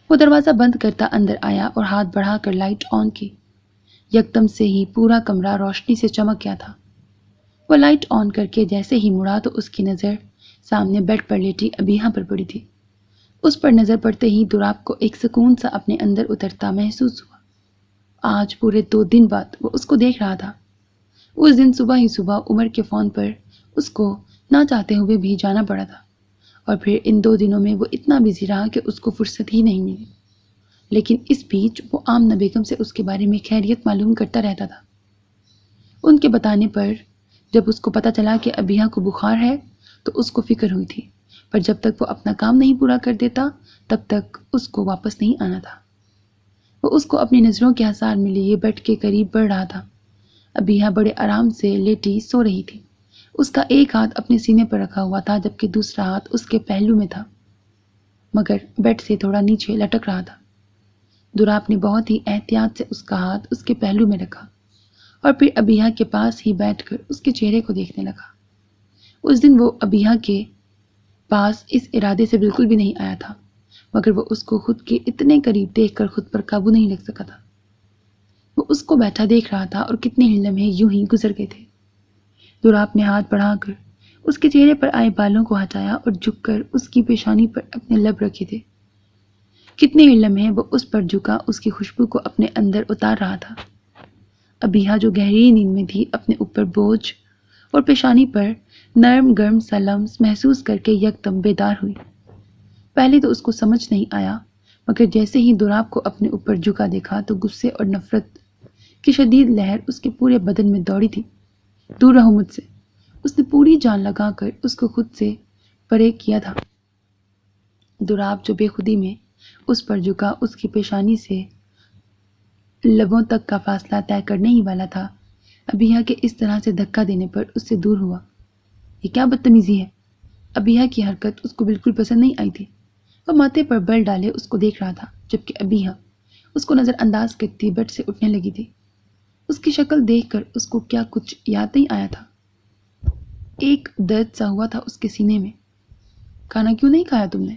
وہ دروازہ بند کرتا اندر آیا اور ہاتھ بڑھا کر لائٹ آن کی۔ یکدم سے ہی پورا کمرہ روشنی سے چمک گیا تھا۔ وہ لائٹ آن کر کے جیسے ہی مڑا تو اس کی نظر سامنے بیڈ پر لیٹی ابیحہ پر پڑی تھی۔ اس پر نظر پڑتے ہی دوراب کو ایک سکون سا اپنے اندر اترتا محسوس ہوا۔ آج پورے 2 دن بعد وہ اس کو دیکھ رہا تھا۔ اس دن صبح ہی صبح عمر کے فون پر اس کو نہ چاہتے ہوئے بھی جانا پڑا تھا، اور پھر ان 2 دنوں میں وہ اتنا بزی رہا کہ اس کو فرصت ہی نہیں ملی۔ لیکن اس بیچ وہ آمنہ بیگم سے اس کے بارے میں خیریت معلوم کرتا رہتا تھا۔ ان کے بتانے پر جب اس کو پتہ چلا کہ ابیحہ کو بخار ہے تو اس کو فکر ہوئی تھی، پر جب تک وہ اپنا کام نہیں پورا کر دیتا تب تک اس کو واپس نہیں آنا تھا۔ وہ اس کو اپنی نظروں کے حصار میں لیے بیڈ کے قریب بڑھ رہا تھا۔ ابیحہ بڑے آرام سے لیٹی سو رہی تھی۔ اس کا ایک ہاتھ اپنے سینے پر رکھا ہوا تھا جبکہ دوسرا ہاتھ اس کے پہلو میں تھا، مگر بیڈ سے تھوڑا نیچے لٹک رہا تھا۔ دوراب نے بہت ہی احتیاط سے اس کا ہاتھ اس کے پہلو میں رکھا اور پھر ابیحہ کے پاس ہی بیٹھ کر اس کے چہرے کو دیکھنے لگا۔ اس دن وہ ابیحہ کے پاس اس ارادے سے بالکل بھی نہیں آیا تھا، مگر وہ اس کو خود کے اتنے قریب دیکھ کر خود پر قابو نہیں رکھ سکا تھا۔ وہ اس کو بیٹھا دیکھ رہا تھا اور کتنے ہی لمحے یوں ہی گزر گئے تھے۔ دوراب نے ہاتھ بڑھا کر اس کے چہرے پر آئے بالوں کو ہٹایا اور جھک کر اس کی پیشانی پر اپنے لب رکھے تھے۔ کتنے ہی لمحے وہ اس پر جھکا اس کی خوشبو کو اپنے اندر اتار رہا تھا۔ ابیحہ جو گہری نیند میں تھی اپنے اوپر بوجھ اور پیشانی پر نرم گرم سا لمس محسوس کر کے یکدم بیدار ہوئی، پہلے تو اس کو سمجھ نہیں آیا، مگر جیسے ہی دوراب کو اپنے اوپر جھکا دیکھا تو غصے اور نفرت کی شدید لہر اس کے پورے بدن میں دوڑی تھی۔ دور رہو مجھ سے، اس نے پوری جان لگا کر اس کو خود سے پرے کیا تھا۔ دوراب جو بے خودی میں اس پر جھکا اس کی پیشانی سے لبوں تک کا فاصلہ طے کرنے ہی والا تھا، ابیہ کے اس طرح سے دھکا دینے پر اس سے دور ہوا۔ یہ کیا بدتمیزی ہے؟ ابیہ کی حرکت اس کو بالکل پسند نہیں آئی تھی۔ وہ ماتھے پر بل ڈالے اس کو دیکھ رہا تھا، جبکہ ابیہ اس کو نظر انداز کرتی بیڈ سے اٹھنے لگی تھی۔ اس کی شکل دیکھ کر اس کو کیا کچھ یاد نہیں آیا تھا۔ ایک درد سا ہوا تھا اس کے سینے میں۔ کھانا کیوں نہیں کھایا تم نے؟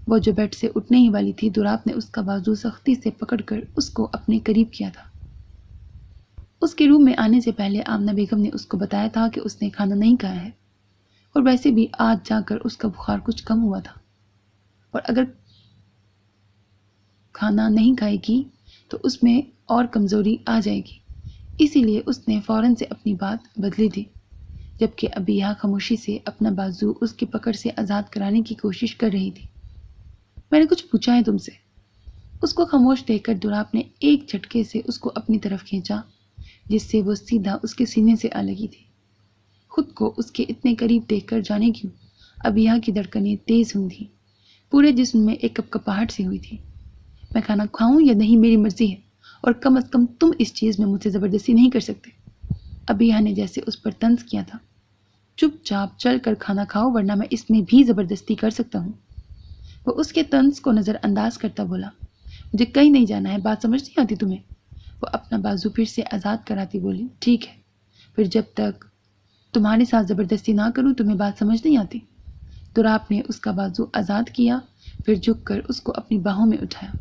وہ جو بیڈ سے اٹھنے ہی والی تھی، دوراب نے اس کا بازو سختی سے پکڑ کر اس کو اپنے قریب کیا تھا۔ اس کے روم میں آنے سے پہلے آمنہ بیگم نے اس کو بتایا تھا کہ اس نے کھانا نہیں کھایا ہے، اور ویسے بھی آج جا کر اس کا بخار کچھ کم ہوا تھا، اور اگر کھانا نہیں کھائے گی تو اس میں اور کمزوری آ جائے گی، اسی لیے اس نے فوراً سے اپنی بات بدلی تھی۔ جبکہ ابیہ خاموشی سے اپنا بازو اس کی پکڑ سے آزاد کرانے کی کوشش کر رہی تھی۔ میں نے کچھ پوچھا ہے تم سے؟ اس کو خاموش دیکھ کر دوراب نے ایک جھٹکے سے اس کو اپنی طرف کھینچا، جس سے وہ سیدھا اس کے سینے سے آ لگی تھی۔ خود کو اس کے اتنے قریب دیکھ کر جانے کیوں ابیہ کی دھڑکنیں تیز ہوئی تھیں، پورے جسم میں ایک کپکپاہٹ سی ہوئی تھی۔ میں کھانا کھاؤں یا نہیں میری مرضی ہے، اور کم از کم تم اس چیز میں مجھ سے زبردستی نہیں کر سکتے۔ ابیہ نے جیسے اس پر طنز کیا تھا، چپ چاپ چل کر کھانا کھاؤ ورنہ میں اس میں بھی زبردستی کر سکتا ہوں۔ وہ اس کے طنز کو نظر انداز کرتا بولا، مجھے کہیں نہیں جانا ہے، بات سمجھ نہیں آتی تمہیں؟ وہ اپنا بازو پھر سے آزاد کراتی بولی، ٹھیک ہے، پھر جب تک تمہارے ساتھ زبردستی نہ کروں تمہیں بات سمجھ نہیں آتی۔ دوراب نے اس کا بازو آزاد کیا، پھر جھک کر اس کو اپنی باہوں میں اٹھایا۔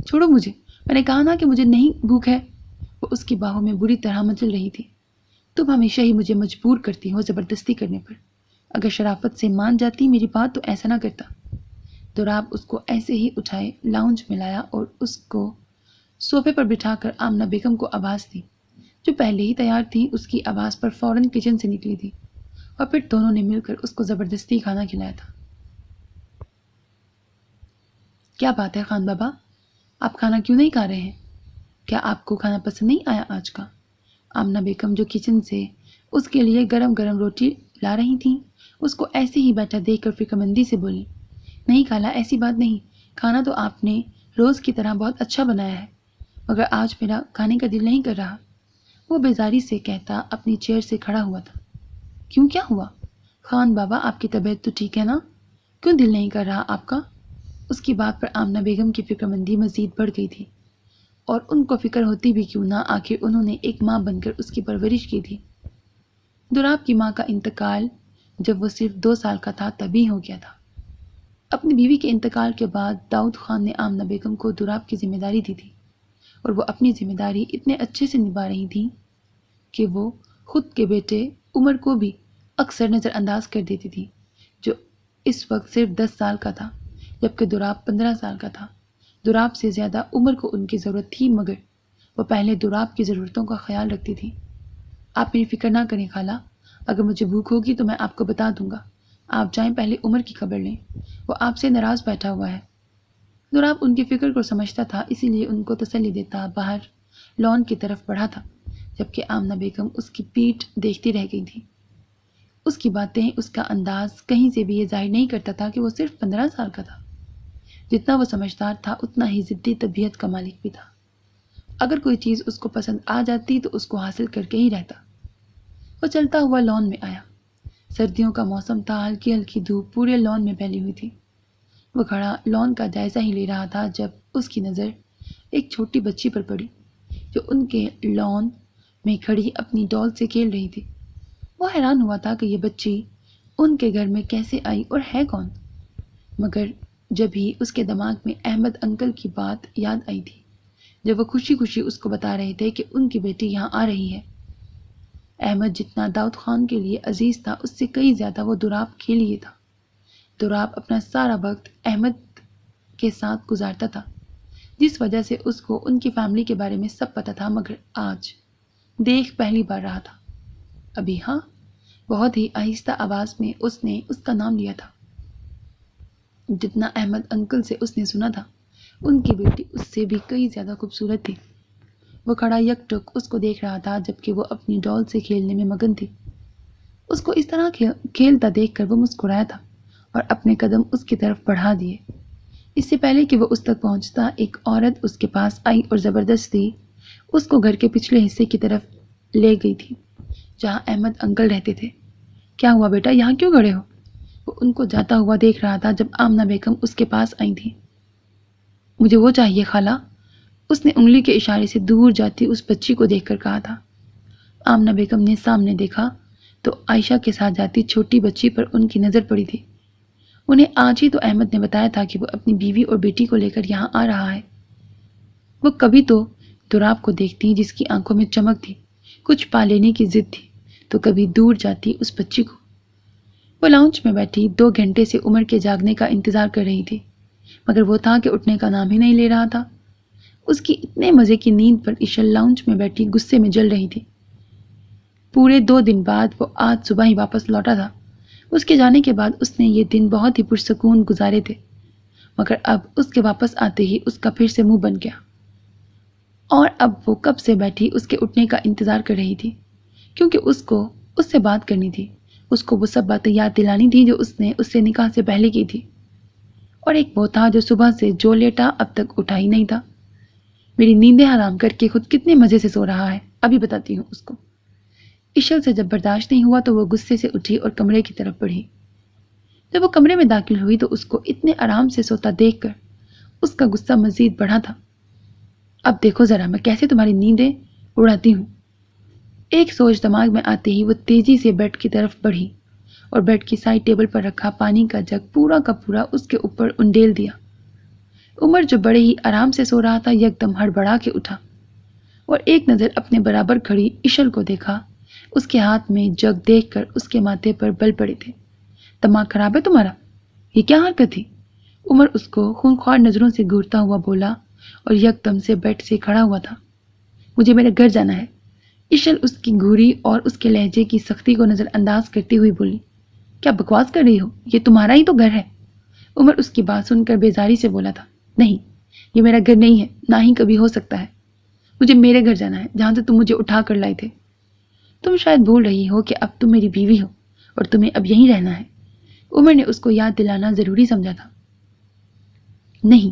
چھوڑو مجھے، میں نے کہا نا کہ مجھے نہیں بھوک ہے۔ وہ اس کی باہوں میں بری طرح مچل رہی تھی۔ تم ہمیشہ ہی مجھے مجبور کرتی ہو زبردستی کرنے پر، اگر شرافت سے مان جاتی میری بات تو ایسا نہ کرتا۔ دوراب اس کو ایسے ہی اٹھائے لاؤنج میں لایا اور اس کو صوفے پر بٹھا کر آمنہ بیگم کو آواز دی، جو پہلے ہی تیار تھی۔ اس کی آواز پر فوراً کچن سے نکلی تھی، اور پھر دونوں نے مل کر اس کو زبردستی کھانا کھلایا تھا۔ کیا بات ہے خان بابا، آپ کھانا کیوں نہیں کھا رہے ہیں؟ کیا آپ کو کھانا پسند نہیں آیا آج کا؟ آمنہ بیگم جو کچن سے اس کے لیے گرم گرم روٹی لا رہی تھیں، اس کو ایسے ہی بیٹھا دیکھ کر فکرمندی سے بولی، نہیں خالہ، ایسی بات نہیں، کھانا تو آپ نے روز کی طرح بہت اچھا بنایا ہے، مگر آج میرا کھانے کا دل نہیں کر رہا۔ وہ بیزاری سے کہتا اپنی چیئر سے کھڑا ہوا تھا۔ کیوں، کیا ہوا؟ خان بابا آپ کی طبیعت تو ٹھیک ہے نا؟ کیوں دل نہیں کر رہا آپ کا؟ اس کی بات پر آمنہ بیگم کی فکرمندی مزید بڑھ گئی تھی، اور ان کو فکر ہوتی بھی کیوں نہ، آخر انہوں نے ایک ماں بن کر اس کی پرورش کی تھی۔ دوراب کی ماں کا انتقال جب وہ صرف 2 سال کا تھا تبھی ہو گیا تھا۔ اپنی بیوی کے انتقال کے بعد داؤد خان نے آمنہ بیگم کو دوراب کی ذمہ داری دی تھی، اور وہ اپنی ذمہ داری اتنے اچھے سے نبھا رہی تھیں کہ وہ خود کے بیٹے عمر کو بھی اکثر نظر انداز کر دیتی تھی، جو اس وقت صرف 10 سال کا تھا، جبکہ دوراب 15 سال کا تھا۔ دوراب سے زیادہ عمر کو ان کی ضرورت تھی، مگر وہ پہلے دوراب کی ضرورتوں کا خیال رکھتی تھی۔ آپ میری فکر نہ کریں خالہ، اگر مجھے بھوک ہوگی تو میں آپ کو بتا دوں گا، آپ جائیں پہلے عمر کی خبر لیں، وہ آپ سے ناراض بیٹھا ہوا ہے۔ دوراب ان کی فکر کو سمجھتا تھا، اسی لیے ان کو تسلی دیتا باہر لان کی طرف بڑھا تھا، جبکہ آمنہ بیگم اس کی پیٹھ دیکھتی رہ گئی تھی۔ اس کی باتیں، اس کا انداز کہیں سے بھی یہ ظاہر نہیں کرتا تھا کہ وہ صرف 15 سال کا تھا۔ جتنا وہ سمجھدار تھا اتنا ہی ضدی طبیعت کا مالک بھی تھا۔ اگر کوئی چیز اس کو پسند آ جاتی تو اس کو حاصل کر کے ہی رہتا۔ وہ چلتا ہوا لان میں آیا۔ سردیوں کا موسم تھا، ہلکی ہلکی دھوپ پورے لان میں پھیلی ہوئی تھی۔ وہ کھڑا لان کا جائزہ ہی لے رہا تھا جب اس کی نظر ایک چھوٹی بچی پر پڑی، جو ان کے لان میں کھڑی اپنی ڈال سے کھیل رہی تھی۔ وہ حیران ہوا تھا کہ یہ بچی ان کے گھر میں کیسے آئی اور ہے کون، مگر جب ہی اس کے دماغ میں احمد انکل کی بات یاد آئی تھی، جب وہ خوشی خوشی اس کو بتا رہے تھے کہ ان کی بیٹی یہاں آ رہی ہے۔ احمد جتنا داؤد خان کے لیے عزیز تھا، اس سے کئی زیادہ وہ دوراب کے لیے تھا۔ دوراب اپنا سارا وقت احمد کے ساتھ گزارتا تھا، جس وجہ سے اس کو ان کی فیملی کے بارے میں سب پتہ تھا، مگر آج دیکھ پہلی بار رہا تھا۔ ابھی ہاں، بہت ہی آہستہ آواز میں اس نے اس کا نام لیا تھا۔ جتنا احمد انکل سے اس نے سنا تھا ان کی بیٹی اس سے بھی کئی زیادہ خوبصورت تھی۔ وہ کھڑا یک ٹک اس کو دیکھ رہا تھا جبکہ وہ اپنی ڈال سے کھیلنے میں مگن تھی۔ اس کو اس طرح کھیلتا دیکھ کر وہ مسکرایا تھا اور اپنے قدم اس کی طرف بڑھا دیے۔ اس سے پہلے کہ وہ اس تک پہنچتا ایک عورت اس کے پاس آئی اور زبردستی اس کو گھر کے پچھلے حصے کی طرف لے گئی تھی جہاں احمد انکل رہتے تھے۔ کیا ہوا بیٹا، یہاں کیوں کھڑے ہو؟ وہ ان کو جاتا ہوا دیکھ رہا تھا جب آمنہ بیگم اس کے پاس آئی تھی۔ مجھے وہ چاہیے خالہ، اس نے انگلی کے اشارے سے دور جاتی اس بچی کو دیکھ کر کہا تھا۔ آمنہ بیگم نے سامنے دیکھا تو عائشہ کے ساتھ جاتی چھوٹی بچی پر ان کی نظر پڑی تھی۔ انہیں آج ہی تو احمد نے بتایا تھا کہ وہ اپنی بیوی اور بیٹی کو لے کر یہاں آ رہا ہے۔ وہ کبھی تو دوراب کو دیکھتی جس کی آنکھوں میں چمک تھی، کچھ پا لینے کی ضد تھی، تو کبھی دور جاتی اس بچی کو۔ وہ لاؤنج میں بیٹھی 2 گھنٹے سے عمر کے جاگنے کا انتظار کر رہی تھی، مگر وہ تھا کہ اٹھنے کا نام ہی نہیں لے رہا تھا۔ اس کی اتنے مزے کی نیند پر ایشل لاؤنج میں بیٹھی غصے میں جل رہی تھی۔ پورے 2 دن بعد وہ آج صبح ہی واپس لوٹا تھا۔ اس کے جانے کے بعد اس نے یہ دن بہت ہی پرسکون گزارے تھے، مگر اب اس کے واپس آتے ہی اس کا پھر سے منہ بن گیا، اور اب وہ کب سے بیٹھی اس کے اٹھنے کا انتظار کر رہی تھی، کیونکہ اس کو اس سے بات کرنی تھی۔ اس کو وہ سب باتیں یاد دلانی تھی جو اس نے اس سے نکاح سے پہلے کی تھی، اور ایک وہ تھا جو صبح سے جو لیٹا اب تک اٹھا ہی نہیں تھا۔ میری نیندیں حرام کر کے خود کتنے مزے سے سو رہا ہے، ابھی بتاتی ہوں اس کو۔ ایشل سے جب برداشت نہیں ہوا تو وہ غصے سے اٹھی اور کمرے کی طرف بڑھی۔ جب وہ کمرے میں داخل ہوئی تو اس کو اتنے آرام سے سوتا دیکھ کر اس کا غصہ مزید بڑھا تھا۔ اب دیکھو ذرا میں کیسے تمہاری نیندیں اڑاتی ہوں۔ ایک سوچ دماغ میں آتے ہی وہ تیزی سے بیڈ کی طرف بڑھی اور بیڈ کی سائڈ ٹیبل پر رکھا پانی کا جگ پورا کا پورا اس کے اوپر انڈیل دیا۔ عمر جو بڑے ہی آرام سے سو رہا تھا یک دم ہڑبڑا کے اٹھا اور ایک نظر اپنے برابر کھڑی ایشل کو دیکھا۔ اس کے ہاتھ میں جگ دیکھ کر اس کے ماتھے پر بل پڑے تھے۔ دماغ خراب ہے تمہارا؟ یہ کیا حرکت تھی؟ عمر اس کو خونخوار نظروں سے گھورتا ہوا بولا اور یک دم سے بیڈ سے کھڑا ہوا تھا۔ مجھے میرے گھر جانا ہے۔ ایشل اس کی گھوری اور اس کے لہجے کی سختی کو نظر انداز کرتی ہوئی بولی۔ کیا بکواس کر رہی ہو؟ یہ تمہارا ہی تو گھر ہے۔ عمر اس کی بات سن کر بیزاری سے بولا تھا۔ نہیں، یہ میرا گھر نہیں ہے، نہ ہی کبھی ہو سکتا ہے۔ مجھے میرے گھر جانا ہے جہاں سے تم مجھے اٹھا کر لائے تھے۔ تم شاید بھول رہی ہو کہ اب تم میری بیوی ہو اور تمہیں اب یہیں رہنا ہے۔ عمر نے اس کو یاد دلانا ضروری سمجھا تھا۔ نہیں،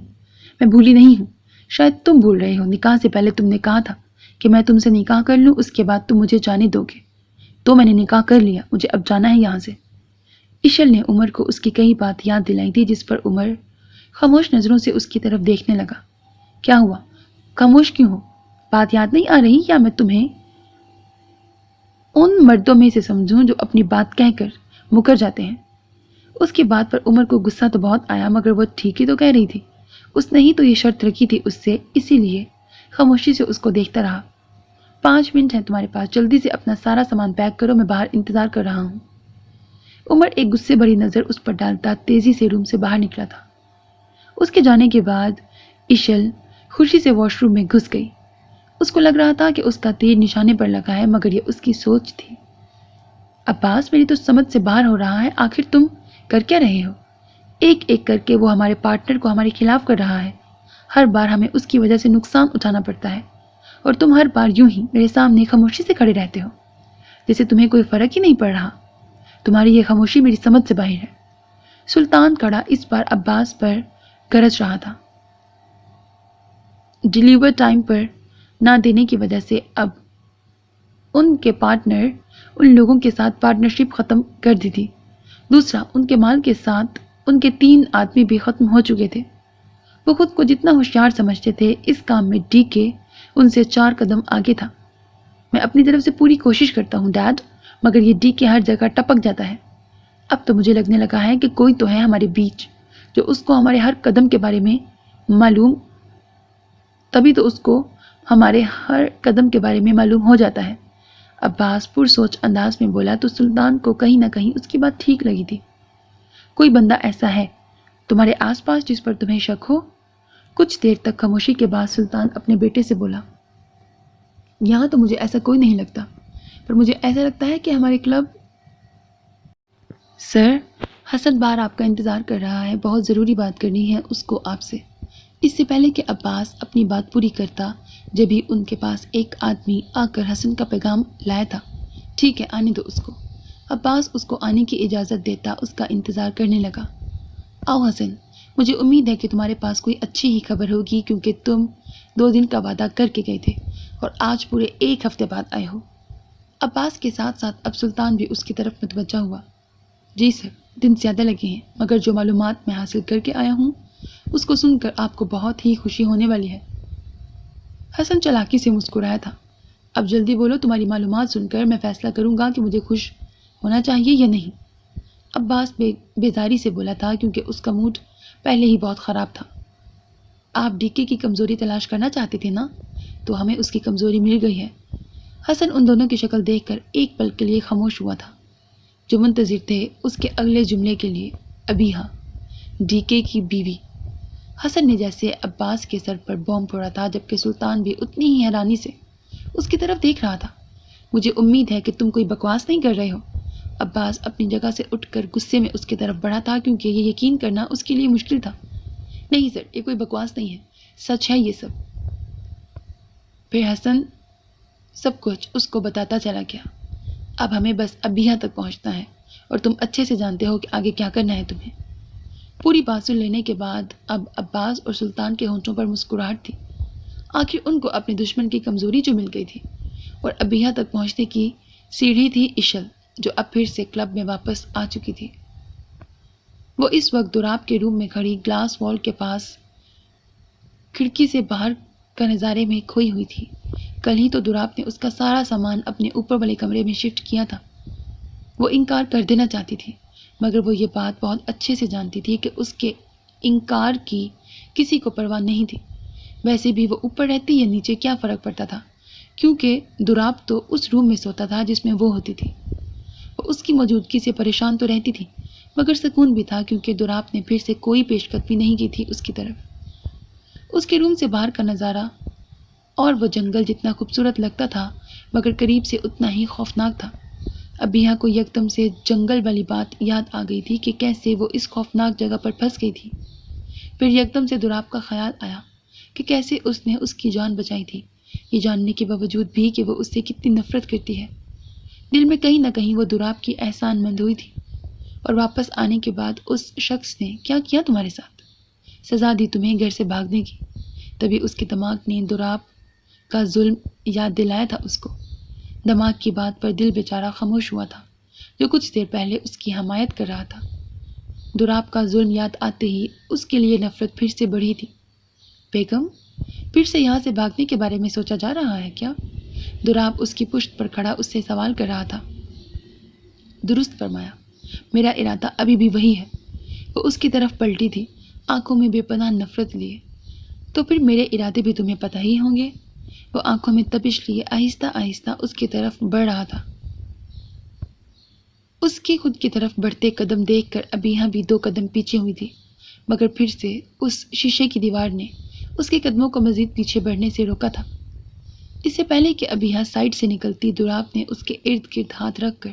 میں بھولی نہیں ہوں۔ شاید تم بھول رہے ہو، نکاح سے پہلے تم نے کہا تھا کہ میں تم سے نکاح کر لوں، اس کے بعد تم مجھے جانے دو گے۔ تو میں نے نکاح کر لیا، مجھے اب جانا ہے یہاں سے۔ ایشل نے عمر کو اس کی کئی بات یاد دلائی تھی جس پر عمر خاموش نظروں سے اس کی طرف دیکھنے لگا۔ کیا ہوا؟ خاموش کیوں ہو؟ بات یاد نہیں آ رہی یا میں تمہیں ان مردوں میں سے سمجھوں جو اپنی بات کہہ کر مکر جاتے ہیں؟ اس کی بات پر عمر کو غصہ تو بہت آیا، مگر وہ ٹھیک ہی تو کہہ رہی تھی۔ اس نے ہی تو یہ شرط رکھی تھی اس سے، اسی لیے خاموشی سے اس کو دیکھتا رہا۔ 5 منٹ ہیں تمہارے پاس، جلدی سے اپنا سارا سامان پیک کرو، میں باہر انتظار کر رہا ہوں۔ عمر ایک غصے بھری نظر اس پر ڈالتا تیزی سے روم سے باہر نکلا تھا۔ اس کے جانے کے بعد ایشل خوشی سے واش روم میں گھس گئی۔ اس کو لگ رہا تھا کہ اس کا تیر نشانے پر لگا ہے، مگر یہ اس کی سوچ تھی۔ عباس، میری تو سمجھ سے باہر ہو رہا ہے، آخر تم کر کیا رہے ہو؟ ایک ایک کر کے وہ ہمارے پارٹنر کو ہمارے خلاف کر رہا ہے۔ ہر بار ہمیں اس کی وجہ سے نقصان اٹھانا پڑتا ہے، اور تم ہر بار یوں ہی میرے سامنے خاموشی سے کھڑے رہتے ہو، جیسے تمہیں کوئی فرق ہی نہیں پڑ رہا۔ تمہاری یہ خاموشی میری سمجھ سے باہر ہے۔ سلطان کڑا اس بار عباس پر گرج رہا تھا۔ ڈیلیور ٹائم پر نہ دینے کی وجہ سے اب ان کے پارٹنر ان لوگوں کے ساتھ پارٹنرشپ ختم کر دی تھی۔ دوسرا، ان کے مال کے ساتھ ان کے 3 آدمی بھی ختم ہو چکے تھے۔ وہ خود کو جتنا ہوشیار سمجھتے تھے، اس کام میں ڈی کے ان سے 4 قدم آگے تھا۔ میں اپنی طرف سے پوری کوشش کرتا ہوں ڈیڈ، مگر یہ ڈی کے ہر جگہ ٹپک جاتا ہے۔ اب تو مجھے لگنے لگا ہے کہ کوئی تو ہے ہمارے بیچ جو اس کو ہمارے ہر قدم کے بارے میں معلوم، تبھی تو اس کو ہمارے ہر قدم کے بارے میں معلوم ہو جاتا ہے۔ عباس پرسوچ انداز میں بولا تو سلطان کو کہیں نہ کہیں اس کی بات ٹھیک لگی تھی۔ کوئی بندہ ایسا ہے تمہارے آس پاس جس پر تمہیں شک ہو؟ کچھ دیر تک خاموشی کے بعد سلطان اپنے بیٹے سے بولا۔ یہاں تو مجھے ایسا کوئی نہیں لگتا، پر مجھے ایسا لگتا ہے کہ ہمارے کلب۔ سر، حسن بار آپ کا انتظار کر رہا ہے، بہت ضروری بات کرنی ہے اس کو آپ سے۔ اس سے پہلے کہ عباس اپنی بات پوری کرتا، جبھی ان کے پاس ایک آدمی آ کر حسن کا پیغام لایا تھا۔ ٹھیک ہے، آنے دو اس کو۔ عباس اس کو آنے کی اجازت دیتا اس کا انتظار کرنے لگا۔ آؤ حسن، مجھے امید ہے کہ تمہارے پاس کوئی اچھی ہی خبر ہوگی، کیونکہ تم 2 دن کا وعدہ کر کے گئے تھے اور آج پورے 1 ہفتے بعد آئے ہو۔ عباس کے ساتھ ساتھ اب سلطان بھی اس کی طرف متوجہ ہوا۔ جی سر، دن زیادہ لگے ہیں، مگر جو معلومات میں حاصل کر کے آیا ہوں اس کو سن کر آپ کو بہت ہی خوشی ہونے والی ہے۔ حسن چالاکی سے مسکرایا تھا۔ اب جلدی بولو، تمہاری معلومات سن کر میں فیصلہ کروں گا کہ مجھے خوش ہونا چاہیے یا نہیں۔ عباس بیزاری سے بولا تھا، کیونکہ اس کا موڈ پہلے ہی بہت خراب تھا۔ آپ ڈی کے کی کمزوری تلاش کرنا چاہتے تھے نا؟ تو ہمیں اس کی کمزوری مل گئی ہے۔ حسن ان دونوں کی شکل دیکھ کر ایک پل کے لیے خاموش ہوا تھا۔ جو منتظر تھے اس کے اگلے جملے کے لیے، ابیہا، ڈی کے کی بیوی۔ حسن نے جیسے عباس کے سر پر بوم پھوڑا تھا، جبکہ سلطان بھی اتنی ہی حیرانی سے اس کی طرف دیکھ رہا تھا۔ مجھے امید ہے کہ تم کوئی بکواس نہیں کر رہے ہو۔ عباس اپنی جگہ سے اٹھ کر غصے میں اس کی طرف بڑھا تھا، کیونکہ یہ یقین کرنا اس کے لیے مشکل تھا۔ نہیں سر، یہ کوئی بکواس نہیں ہے، سچ ہے یہ سب۔ پھر حسن سب کچھ اس کو بتاتا چلا گیا۔ اب ہمیں بس ابیہا تک پہنچنا ہے، اور تم اچھے سے جانتے ہو کہ آگے کیا کرنا ہے تمہیں۔ پوری بات سن لینے کے بعد اب عباس اور سلطان کے ہونٹوں پر مسکراہٹ تھی۔ آخر ان کو اپنے دشمن کی کمزوری جو مل گئی تھی، اور ابیہا تک پہنچنے کی سیڑھی تھی اشل، جو اب پھر سے کلب میں واپس آ چکی تھی۔ وہ اس وقت دوراب کے روم میں کھڑی گلاس وال کے پاس کھڑکی سے باہر کا نظارے میں کھوئی ہوئی تھی۔ کل ہی تو دوراب نے اس کا سارا سامان اپنے اوپر والے کمرے میں شفٹ کیا تھا۔ وہ انکار کر دینا چاہتی تھی، مگر وہ یہ بات بہت اچھے سے جانتی تھی کہ اس کے انکار کی کسی کو پرواہ نہیں تھی۔ ویسے بھی وہ اوپر رہتی یا نیچے کیا فرق پڑتا تھا، کیونکہ دوراب تو اس روم میں سوتا تھا جس میں وہ ہوتی تھی۔ وہ اس کی موجودگی سے پریشان تو رہتی تھی، مگر سکون بھی تھا، کیونکہ دوراب نے پھر سے کوئی پیش قدمی نہیں کی تھی اس کی طرف۔ اس کے روم سے باہر کا نظارہ اور وہ جنگل جتنا خوبصورت لگتا تھا، مگر قریب سے اتنا ہی خوفناک تھا۔ ابیہا کو یکدم سے جنگل والی بات یاد آ گئی تھی کہ کیسے وہ اس خوفناک جگہ پر پھنس گئی تھی۔ پھر یکدم سے دوراب کا خیال آیا کہ کیسے اس نے اس کی جان بچائی تھی، یہ جاننے کے باوجود بھی کہ وہ اس سے کتنی نفرت کرتی ہے۔ دل میں کہیں نہ کہیں وہ دوراب کی احسان مند ہوئی تھی۔ اور واپس آنے کے بعد اس شخص نے کیا کیا تمہارے ساتھ؟ سزا دی تمہیں گھر سے بھاگنے کی۔ تبھی اس کے دماغ نے دوراب کا ظلم یاد دلایا تھا اس کو۔ دماغ کی بات پر دل بیچارہ خاموش ہوا تھا، جو کچھ دیر پہلے اس کی حمایت کر رہا تھا۔ دوراب کا ظلم یاد آتے ہی اس کے لیے نفرت پھر سے بڑھی تھی۔ بیگم، پھر سے یہاں سے بھاگنے کے بارے میں سوچا جا رہا ہے کیا؟ دوراب اس کی پشت پر کھڑا اس سے سوال کر رہا تھا۔ درست فرمایا، میرا ارادہ ابھی بھی وہی ہے۔ وہ اس کی طرف پلٹی تھی، آنکھوں میں بے پناہ نفرت لیے۔ تو پھر میرے ارادے بھی تمہیں پتہ ہی ہوں گے۔ وہ آنکھوں میں تپش لیے آہستہ آہستہ اس کی طرف بڑھ رہا تھا۔ اس کے خود کی طرف بڑھتے قدم دیکھ کر ابیہا بھی 2 قدم پیچھے ہوئی تھی، مگر پھر سے اس شیشے کی دیوار نے اس کے قدموں کو مزید پیچھے بڑھنے سے روکا تھا۔ اس سے پہلے کہ ابیہا سائڈ سے نکلتی، دوراب نے اس کے ارد گرد ہاتھ رکھ کر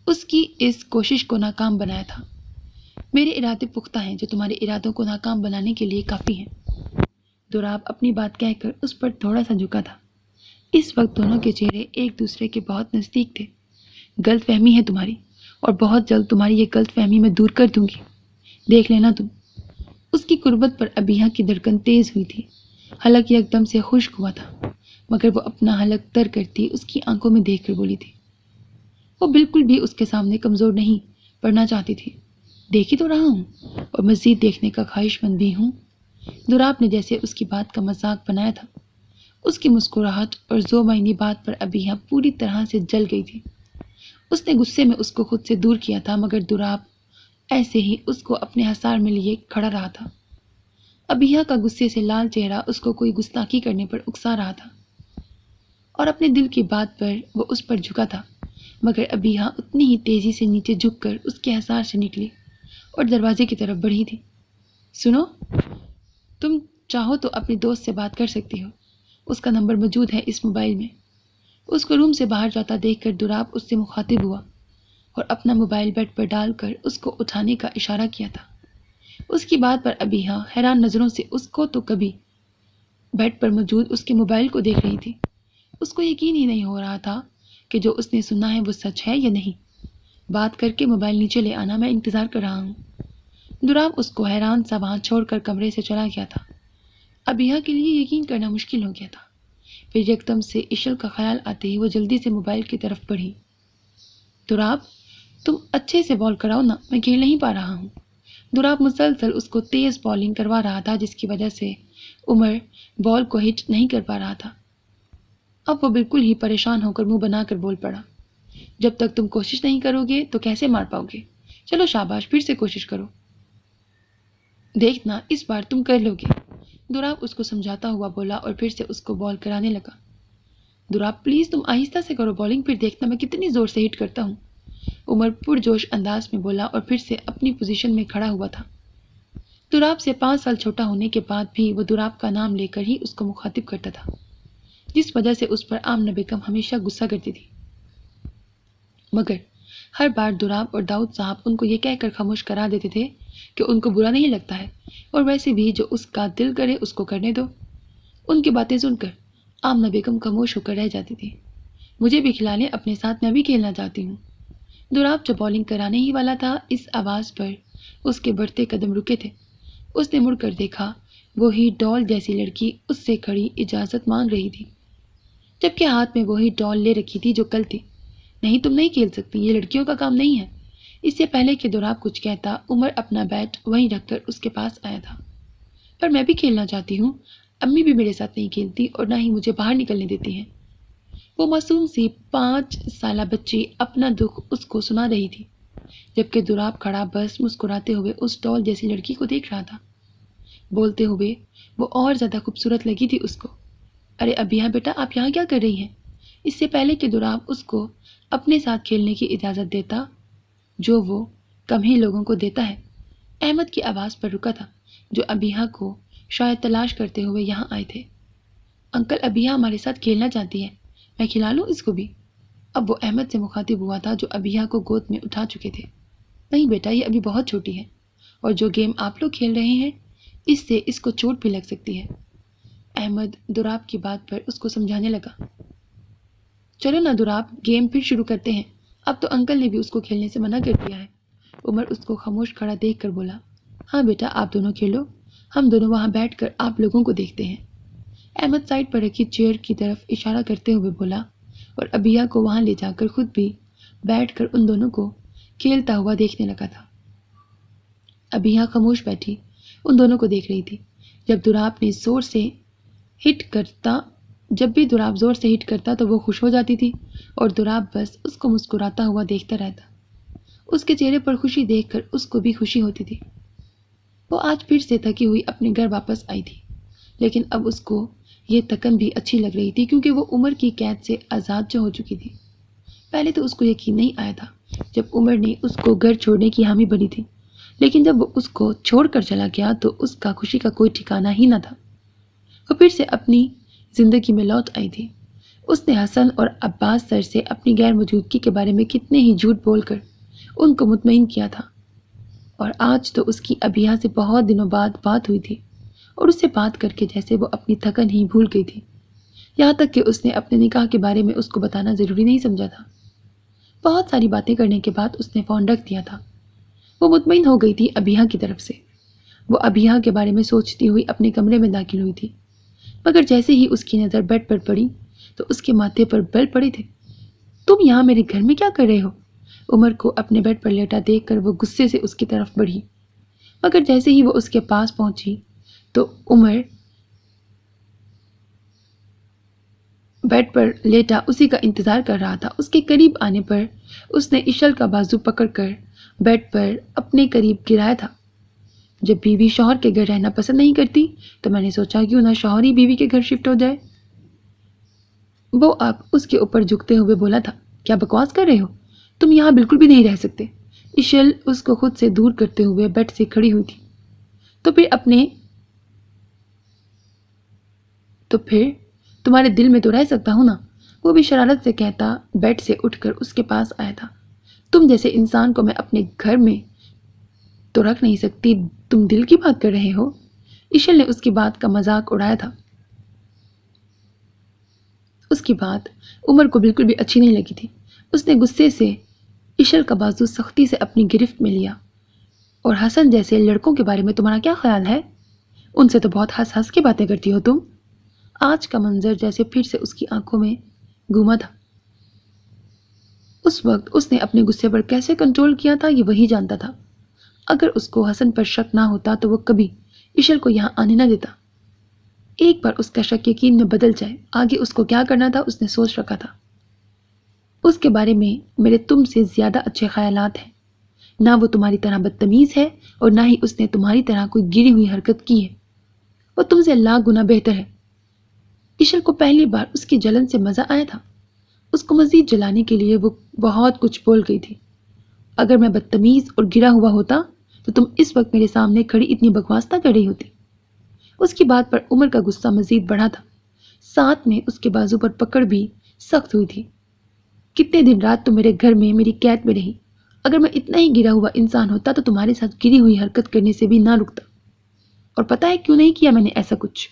اس کی اس کوشش کو ناکام بنایا تھا۔ میرے ارادے پختہ ہیں، جو تمہارے ارادوں کو ناکام بنانے کے لیے کافی ہیں۔ دوراب اپنی بات کہہ کر اس پر تھوڑا سا جھکا تھا۔ اس وقت دونوں کے چہرے ایک دوسرے کے بہت نزدیک تھے۔ غلط فہمی ہے تمہاری، اور بہت جلد تمہاری یہ غلط فہمی میں دور کر دوں گی، دیکھ لینا تم۔ اس کی قربت پر ابیہا کی دھڑکن تیز ہوئی تھی۔ حلق یکدم سے خشک ہوا تھا، مگر وہ اپنا حلق تر کرتی اس کی آنکھوں میں دیکھ کر بولی تھی۔ وہ بالکل بھی اس کے سامنے کمزور نہیں پڑنا چاہتی تھی۔ دیکھ ہی تو رہا ہوں، اور مزید دیکھنے کا خواہش مند بھی ہوں۔ دوراب نے جیسے اس کی بات کا مذاق بنایا تھا۔ اس کی مسکراہٹ اور ذو معنی بات پر ابیہا پوری طرح سے جل گئی تھی۔ اس نے غصے میں اس کو خود سے دور کیا تھا، مگر دوراب ایسے ہی اس کو اپنے حصار میں لیے کھڑا رہا تھا۔ ابیہا کا غصے سے لال چہرہ اس کو کوئی گستاخی کرنے پر اکسا رہا تھا، اور اپنے دل کی بات پر وہ اس پر جھکا تھا، مگر ابیہا اتنی ہی تیزی سے نیچے جھک کر اس کے حصار سے نکلی اور دروازے کی طرف بڑھی تھی۔ سنو، تم چاہو تو اپنے دوست سے بات کر سکتی ہو، اس کا نمبر موجود ہے اس موبائل میں۔ اس کو روم سے باہر جاتا دیکھ کر دوراب اس سے مخاطب ہوا۔ اور اپنا موبائل بیڈ پر ڈال کر اس کو اٹھانے کا اشارہ کیا تھا۔ اس کی بات پر ابیحا حیران نظروں سے اس کو تو کبھی بیڈ پر موجود اس کے موبائل کو دیکھ رہی تھی۔ اس کو یقین ہی نہیں ہو رہا تھا کہ جو اس نے سنا ہے وہ سچ ہے یا نہیں۔ بات کر کے موبائل نیچے لے آنا، میں انتظار کر رہا ہوں۔ دراب اس کو حیران سا وہاں چھوڑ کر کمرے سے چلا گیا تھا۔ ابیحا کے لیے یقین کرنا مشکل ہو گیا تھا۔ پھر یکدم سے اشل کا خیال آتے ہی وہ جلدی سے موبائل کی طرف بڑھی۔ دراب، تم اچھے سے بال کراؤ نا، میں کھیل نہیں پا رہا ہوں۔ دراب مسلسل اس کو تیز بالنگ کروا رہا تھا جس کی وجہ سے عمر بال کو ہٹ نہیں کر پا رہا تھا۔ اب وہ بالکل ہی پریشان ہو کر منہ بنا کر بول پڑا، جب تک تم کوشش نہیں کرو گے تو کیسے مار پاؤ گے؟ چلو شاباش، پھر سے کوشش کرو، دیکھنا اس بار تم کر لو گے۔ دراب اس کو سمجھاتا ہوا بولا اور پھر سے اس کو بال کرانے لگا۔ دراب پلیز تم آہستہ سے کرو بالنگ، پھر دیکھنا میں کتنی زور سے ہٹ کرتا ہوں، عمر پرجوش انداز میں بولا اور پھر سے اپنی پوزیشن میں کھڑا ہوا تھا۔ دراب سے 5 سال چھوٹا ہونے کے بعد بھی وہ دراب کا نام لے کر ہی اس کو مخاطب کرتا تھا، جس وجہ سے اس پر آمنہ بیگم ہمیشہ غصہ کرتی تھی۔ مگر ہر بار دراب اور داؤد صاحب ان کو یہ کہہ کر خاموش کرا دیتے تھے کہ ان کو برا نہیں لگتا ہے، اور ویسے بھی جو اس کا دل کرے اس کو کرنے دو۔ ان کی باتیں سن کر آمنہ بیگم خاموش ہو کر رہ جاتی تھی۔ مجھے بھی کھلا لیں اپنے ساتھ، میں بھی کھیلنا چاہتی ہوں۔ دراب جو بالنگ کرانے ہی والا تھا، اس آواز پر اس کے بڑھتے قدم رکے تھے۔ اس نے مڑ کر دیکھا، وہی ڈال جیسی لڑکی اس سے کھڑی اجازت مانگ رہی تھی، جبکہ ہاتھ میں وہی ڈال لے رکھی تھی جو کل تھی۔ نہیں، تم نہیں کھیل سکتی، یہ لڑکیوں کا کام نہیں ہے۔ اس سے پہلے کہ دراب کچھ کہتا، عمر اپنا بیٹ وہیں رکھ کر اس کے پاس آیا تھا۔ پر میں بھی کھیلنا چاہتی ہوں، امی بھی میرے ساتھ نہیں کھیلتی اور نہ ہی مجھے باہر نکلنے دیتی ہیں۔ وہ معصوم سی 5 سالہ بچی اپنا دکھ اس کو سنا رہی تھی، جبکہ دراب کھڑا بس مسکراتے ہوئے اس ڈال جیسی لڑکی کو دیکھ رہا تھا۔ بولتے ہوئے وہ اور زیادہ خوبصورت لگی تھی اس کو۔ ارے ابیحا بیٹا، آپ یہاں کیا کر رہی ہیں؟ اس سے پہلے کہ دراب اس کو اپنے ساتھ کھیلنے کی اجازت دیتا، جو وہ کم ہی لوگوں کو دیتا ہے، احمد کی آواز پر رکا تھا، جو ابیحا کو شاید تلاش کرتے ہوئے یہاں آئے تھے۔ انکل، ابیحا ہمارے ساتھ کھیلنا چاہتی ہے، میں کھلا لوں اس کو بھی؟ اب وہ احمد سے مخاطب ہوا تھا جو ابیحا کو گود میں اٹھا چکے تھے۔ نہیں بیٹا، یہ ابھی بہت چھوٹی ہے، اور جو گیم آپ لوگ کھیل رہے ہیں اس سے اس کو چوٹ بھی لگ سکتی ہے۔ احمد دراب کی بات پر اس کو سمجھانے لگا۔ چلو نا دراب، گیم پھر شروع کرتے ہیں، اب تو انکل نے بھی اس کو کھیلنے سے منع کر دیا ہے۔ عمر اس کو خاموش کھڑا دیکھ کر بولا، ہاں بیٹا آپ دونوں کھیلو، ہم دونوں وہاں بیٹھ کر آپ لوگوں کو دیکھتے ہیں۔ احمد سائڈ پر رکھی چیئر کی طرف اشارہ کرتے ہوئے بولا اور ابیحا کو وہاں لے جا کر خود بھی بیٹھ کر ان دونوں کو کھیلتا ہوا دیکھنے لگا تھا۔ ابیحا خاموش بیٹھی ان دونوں کو دیکھ رہی تھی۔ جب بھی دراب زور سے ہٹ کرتا تو وہ خوش ہو جاتی تھی اور دراب بس اس کو مسکراتا ہوا دیکھتا رہتا۔ اس کے چہرے پر خوشی دیکھ کر اس کو بھی خوشی ہوتی تھی۔ وہ آج پھر سے تھکی ہوئی اپنے گھر واپس آئی تھی، لیکن اب اس کو یہ تھکن بھی اچھی لگ رہی تھی کیونکہ وہ عمر کی قید سے آزاد جو ہو چکی تھی۔ پہلے تو اس کو یقین نہیں آیا تھا جب عمر نے اس کو گھر چھوڑنے کی حامی بھری تھی، لیکن جب وہ اس کو چھوڑ کر چلا گیا تو اس کا خوشی کا کوئی ٹھکانہ ہی نہ تھا۔ وہ پھر سے اپنی زندگی میں لوٹ آئی تھی۔ اس نے حسن اور عباس سر سے اپنی غیر موجودگی کے بارے میں کتنے ہی جھوٹ بول کر ان کو مطمئن کیا تھا، اور آج تو اس کی ابیحا سے بہت دنوں بعد بات ہوئی تھی، اور اس سے بات کر کے جیسے وہ اپنی تھکن ہی بھول گئی تھی، یہاں تک کہ اس نے اپنے نکاح کے بارے میں اس کو بتانا ضروری نہیں سمجھا تھا۔ بہت ساری باتیں کرنے کے بعد اس نے فون رکھ دیا تھا۔ وہ مطمئن ہو گئی تھی ابیحا کی طرف سے۔ وہ ابیحا کے بارے میں سوچتی ہوئی اپنے کمرے میں داخل ہوئی تھی، مگر جیسے ہی اس کی نظر بیڈ پر پڑی تو اس کے ماتھے پر بل پڑے تھے۔ تم یہاں میرے گھر میں کیا کر رہے ہو؟ عمر کو اپنے بیڈ پر لیٹا دیکھ کر وہ غصے سے اس کی طرف بڑھی، مگر جیسے ہی وہ اس کے پاس پہنچی تو عمر بیڈ پر لیٹا اسی کا انتظار کر رہا تھا۔ اس کے قریب آنے پر اس نے اشل کا بازو پکڑ کر بیڈ پر اپنے قریب گرایا تھا۔ جب بیوی شوہر کے گھر رہنا پسند نہیں کرتی تو میں نے سوچا کیوں نہ شوہر ہی بیوی کے گھر شفٹ ہو جائے۔ وہ اب اس کے اوپر جھکتے ہوئے بولا تھا، کیا بکواس کر رہے ہو؟ تم یہاں بالکل بھی نہیں رہ سکتے۔ اشل اس کو خود سے دور کرتے ہوئے بیڈ سے کھڑی ہوئی تھی۔ تو پھر تمہارے دل میں تو رہ سکتا ہوں نا، وہ بھی شرارت سے کہتا بیڈ سے اٹھ کر اس کے پاس آیا تھا۔ تم جیسے انسان کو میں اپنے گھر میں تو رکھ نہیں سکتی، تم دل کی بات کر رہے ہو؟ ایشل نے اس کی بات کا مذاق اڑایا تھا۔ اس کی بات عمر کو بالکل بھی اچھی نہیں لگی تھی۔ اس نے غصے سے ایشل کا بازو سختی سے اپنی گرفت میں لیا۔ اور حسن جیسے لڑکوں کے بارے میں تمہارا کیا خیال ہے؟ ان سے تو بہت ہنس ہنس کے باتیں کرتی ہو تم۔ آج کا منظر جیسے پھر سے اس کی آنکھوں میں گھوما تھا۔ اس وقت اس نے اپنے غصے پر کیسے کنٹرول کیا تھا یہ وہی جانتا تھا۔ اگر اس کو حسن پر شک نہ ہوتا تو وہ کبھی ایشل کو یہاں آنے نہ دیتا۔ ایک بار اس کا شک یقین میں بدل جائے، آگے اس کو کیا کرنا تھا اس نے سوچ رکھا تھا۔ اس کے بارے میں میرے تم سے زیادہ اچھے خیالات ہیں۔ نہ وہ تمہاری طرح بدتمیز ہے اور نہ ہی اس نے تمہاری طرح کوئی گری ہوئی حرکت کی ہے۔ وہ تم سے لاکھ گنا بہتر ہے۔ ایشل کو پہلی بار اس کی جلن سے مزہ آیا تھا۔ اس کو مزید جلانے کے لیے وہ بہت کچھ بول گئی تھی۔ اگر میں بدتمیز اور گرا ہوا ہوتا تو تم اس وقت میرے سامنے کھڑی اتنی بکواس نہ کر رہی ہوتی۔ اس کی بات پر عمر کا غصہ مزید بڑھا تھا۔ ساتھ میں اس کے بازو پر پکڑ بھی سخت ہوئی تھی۔ کتنے دن رات تم میرے گھر میں میری قید میں رہی۔ اگر میں اتنا ہی گرا ہوا انسان ہوتا تو تمہارے ساتھ گری ہوئی حرکت کرنے سے بھی نہ رکتا۔ اور پتہ ہے کیوں نہیں کیا میں نے ایسا کچھ؟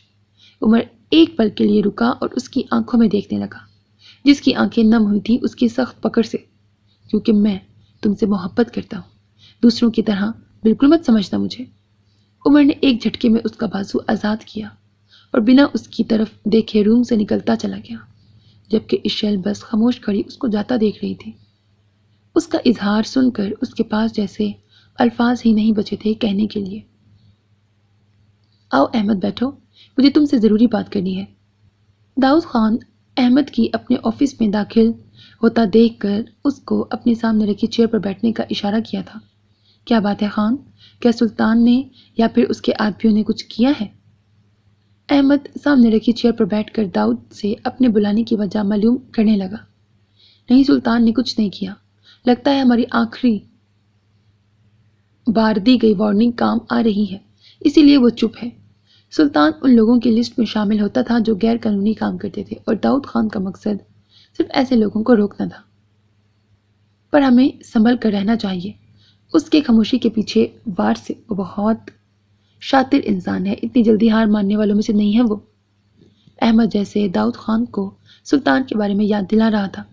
عمر ایک پل کے لیے رکا اور اس کی آنکھوں میں دیکھنے لگا، جس کی آنکھیں نم ہوئی تھی اس کی سخت پکڑ سے۔ کیونکہ میں تم سے محبت کرتا ہوں، دوسروں کی طرح بالکل مت سمجھنا مجھے۔ عمر نے ایک جھٹکے میں اس کا بازو آزاد کیا اور بنا اس کی طرف دیکھے روم سے نکلتا چلا گیا، جبکہ ایشل بس خاموش کھڑی اس کو جاتا دیکھ رہی تھی۔ اس کا اظہار سن کر اس کے پاس جیسے الفاظ ہی نہیں بچے تھے کہنے کے لیے۔ آؤ احمد بیٹھو، مجھے تم سے ضروری بات کرنی ہے۔ داؤد خان احمد کی اپنے آفس میں داخل ہوتا دیکھ کر اس کو اپنے سامنے رکھی چیئر پر بیٹھنے کا اشارہ کیا تھا۔ کیا بات ہے خان؟ کیا سلطان نے یا پھر اس کے آدمیوں نے کچھ کیا ہے؟ احمد سامنے رکھی چیئر پر بیٹھ کر داؤد سے اپنے بلانے کی وجہ معلوم کرنے لگا۔ نہیں، سلطان نے کچھ نہیں کیا۔ لگتا ہے ہماری آخری بار دی گئی وارننگ کام آ رہی ہے، اسی لیے وہ چپ ہے۔ سلطان ان لوگوں کی لسٹ میں شامل ہوتا تھا جو غیر قانونی کام کرتے تھے، اور داؤد خان کا مقصد صرف ایسے لوگوں کو روکنا تھا۔ پر ہمیں سنبھل کر رہنا چاہیے۔ اس کے خاموشی کے پیچھے وار سے وہ بہت شاطر انسان ہے، اتنی جلدی ہار ماننے والوں میں سے نہیں ہے وہ۔ احمد جیسے داؤد خان کو سلطان کے بارے میں یاد دلا رہا تھا۔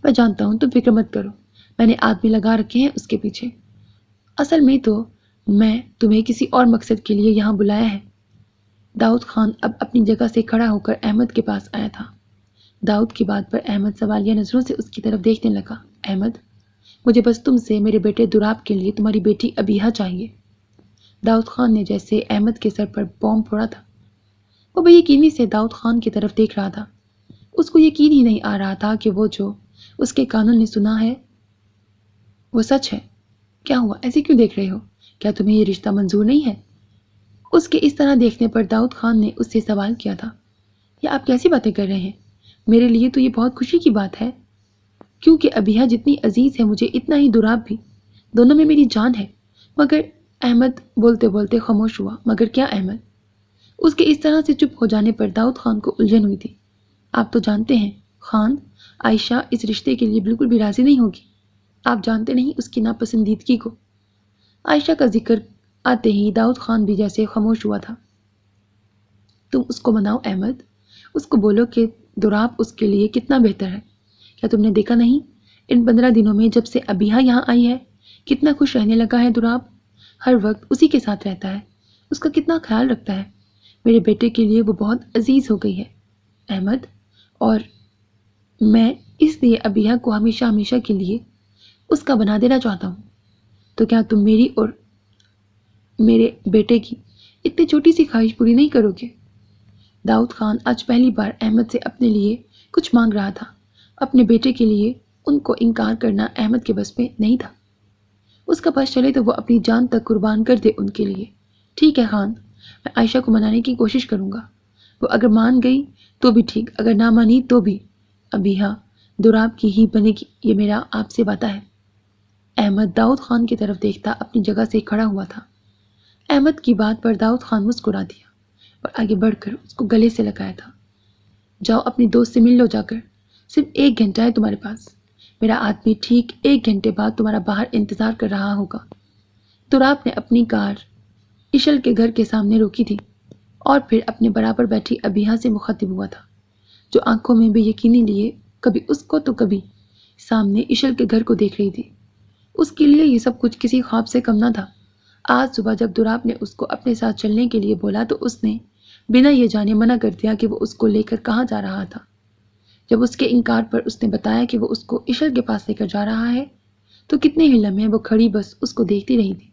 میں جانتا ہوں، تم فکر مت کرو، میں نے آدمی لگا رکھے ہیں اس کے پیچھے۔ اصل میں تو میں تمہیں کسی اور مقصد کے لیے یہاں بلایا ہے۔ داؤد خان اب اپنی جگہ سے کھڑا ہو کر احمد کے پاس آیا تھا۔ داؤد کی بات پر احمد سوالیہ نظروں سے اس کی طرف دیکھنے لگا۔ احمد، مجھے بس تم سے میرے بیٹے دراب کے لیے تمہاری بیٹی ابیہا چاہیے۔ داؤد خان نے جیسے احمد کے سر پر بوم پھوڑا تھا۔ وہ بے یقینی سے داؤد خان کی طرف دیکھ رہا تھا۔ اس کو یقین ہی نہیں آ رہا تھا کہ وہ جو اس کے کانوں نے سنا ہے وہ سچ ہے۔ کیا ہوا؟ ایسے کیوں دیکھ رہے ہو؟ کیا تمہیں یہ رشتہ منظور نہیں ہے؟ اس کے اس طرح دیکھنے پر داؤد خان نے اس سے سوال کیا تھا، یہ آپ کیسی باتیں کر رہے ہیں؟ میرے لیے تو یہ بہت خوشی کی بات ہے، کیونکہ ابیہا جتنی عزیز ہے مجھے اتنا ہی دراب بھی، دونوں میں میری جان ہے۔ مگر احمد بولتے بولتے خاموش ہوا۔ مگر کیا احمد؟ اس کے اس طرح سے چپ ہو جانے پر داؤد خان کو الجھن ہوئی تھی۔ آپ تو جانتے ہیں خان، عائشہ اس رشتے کے لیے بالکل بھی راضی نہیں ہوگی۔ آپ جانتے نہیں اس کی ناپسندیدگی کو۔ عائشہ کا ذکر آتے ہی داؤد خان بھی جیسے خاموش ہوا تھا۔ تم اس کو مناؤ احمد، اس کو بولو کہ دراب اس کے لیے کتنا بہتر ہے۔ کیا تم نے دیکھا نہیں ان 15 دنوں میں جب سے ابیہا یہاں آئی ہے کتنا خوش رہنے لگا ہے دراب؟ ہر وقت اسی کے ساتھ رہتا ہے، اس کا کتنا خیال رکھتا ہے۔ میرے بیٹے کے لیے وہ بہت عزیز ہو گئی ہے احمد، اور میں اس لیے ابیہا کو ہمیشہ ہمیشہ کے لیے اس کا بنا دینا چاہتا ہوں۔ تو کیا تم میری اور میرے بیٹے کی اتنی چھوٹی سی خواہش پوری نہیں کرو گے؟ داؤد خان آج پہلی بار احمد سے اپنے لیے کچھ مانگ رہا تھا۔ اپنے بیٹے کے لیے ان کو انکار کرنا احمد کے بس میں نہیں تھا۔ اس کا بس چلے تو وہ اپنی جان تک قربان کر دے ان کے لیے۔ ٹھیک ہے خان، میں عائشہ کو منانے کی کوشش کروں گا۔ وہ اگر مان گئی تو بھی ٹھیک، اگر نہ مانی تو بھی ابیہا دراب کی ہی بنے گی، یہ میرا آپ سے وعدہ ہے۔ احمد داؤد خان کی طرف دیکھتا اپنی جگہ سے کھڑا ہوا تھا۔ احمد کی بات پر داؤد خان مسکرا دیا اور آگے بڑھ کر اس کو گلے سے لگایا تھا۔ جاؤ اپنی دوست سے مل لو جا کر، صرف 1 گھنٹہ ہے تمہارے پاس۔ میرا آدمی ٹھیک 1 گھنٹے بعد تمہارا باہر انتظار کر رہا ہوگا۔ تراب نے اپنی کار اشل کے گھر کے سامنے روکی تھی اور پھر اپنے برابر بیٹھی ابیحا سے مخاطب ہوا تھا، جو آنکھوں میں بے یقینی لیے کبھی اس کو تو کبھی سامنے اشل کے گھر کو دیکھ رہی تھی۔ اس کے لیے یہ سب کچھ کسی خواب سے کم نہ تھا۔ آج صبح جب دوراب نے اس کو اپنے ساتھ چلنے کے لیے بولا تو اس نے بنا یہ جانے منع کر دیا کہ وہ اس کو لے کر کہاں جا رہا تھا۔ جب اس کے انکار پر اس نے بتایا کہ وہ اس کو اشل کے پاس لے کر جا رہا ہے تو کتنے ہی لمحے وہ کھڑی بس اس کو دیکھتی رہی تھی۔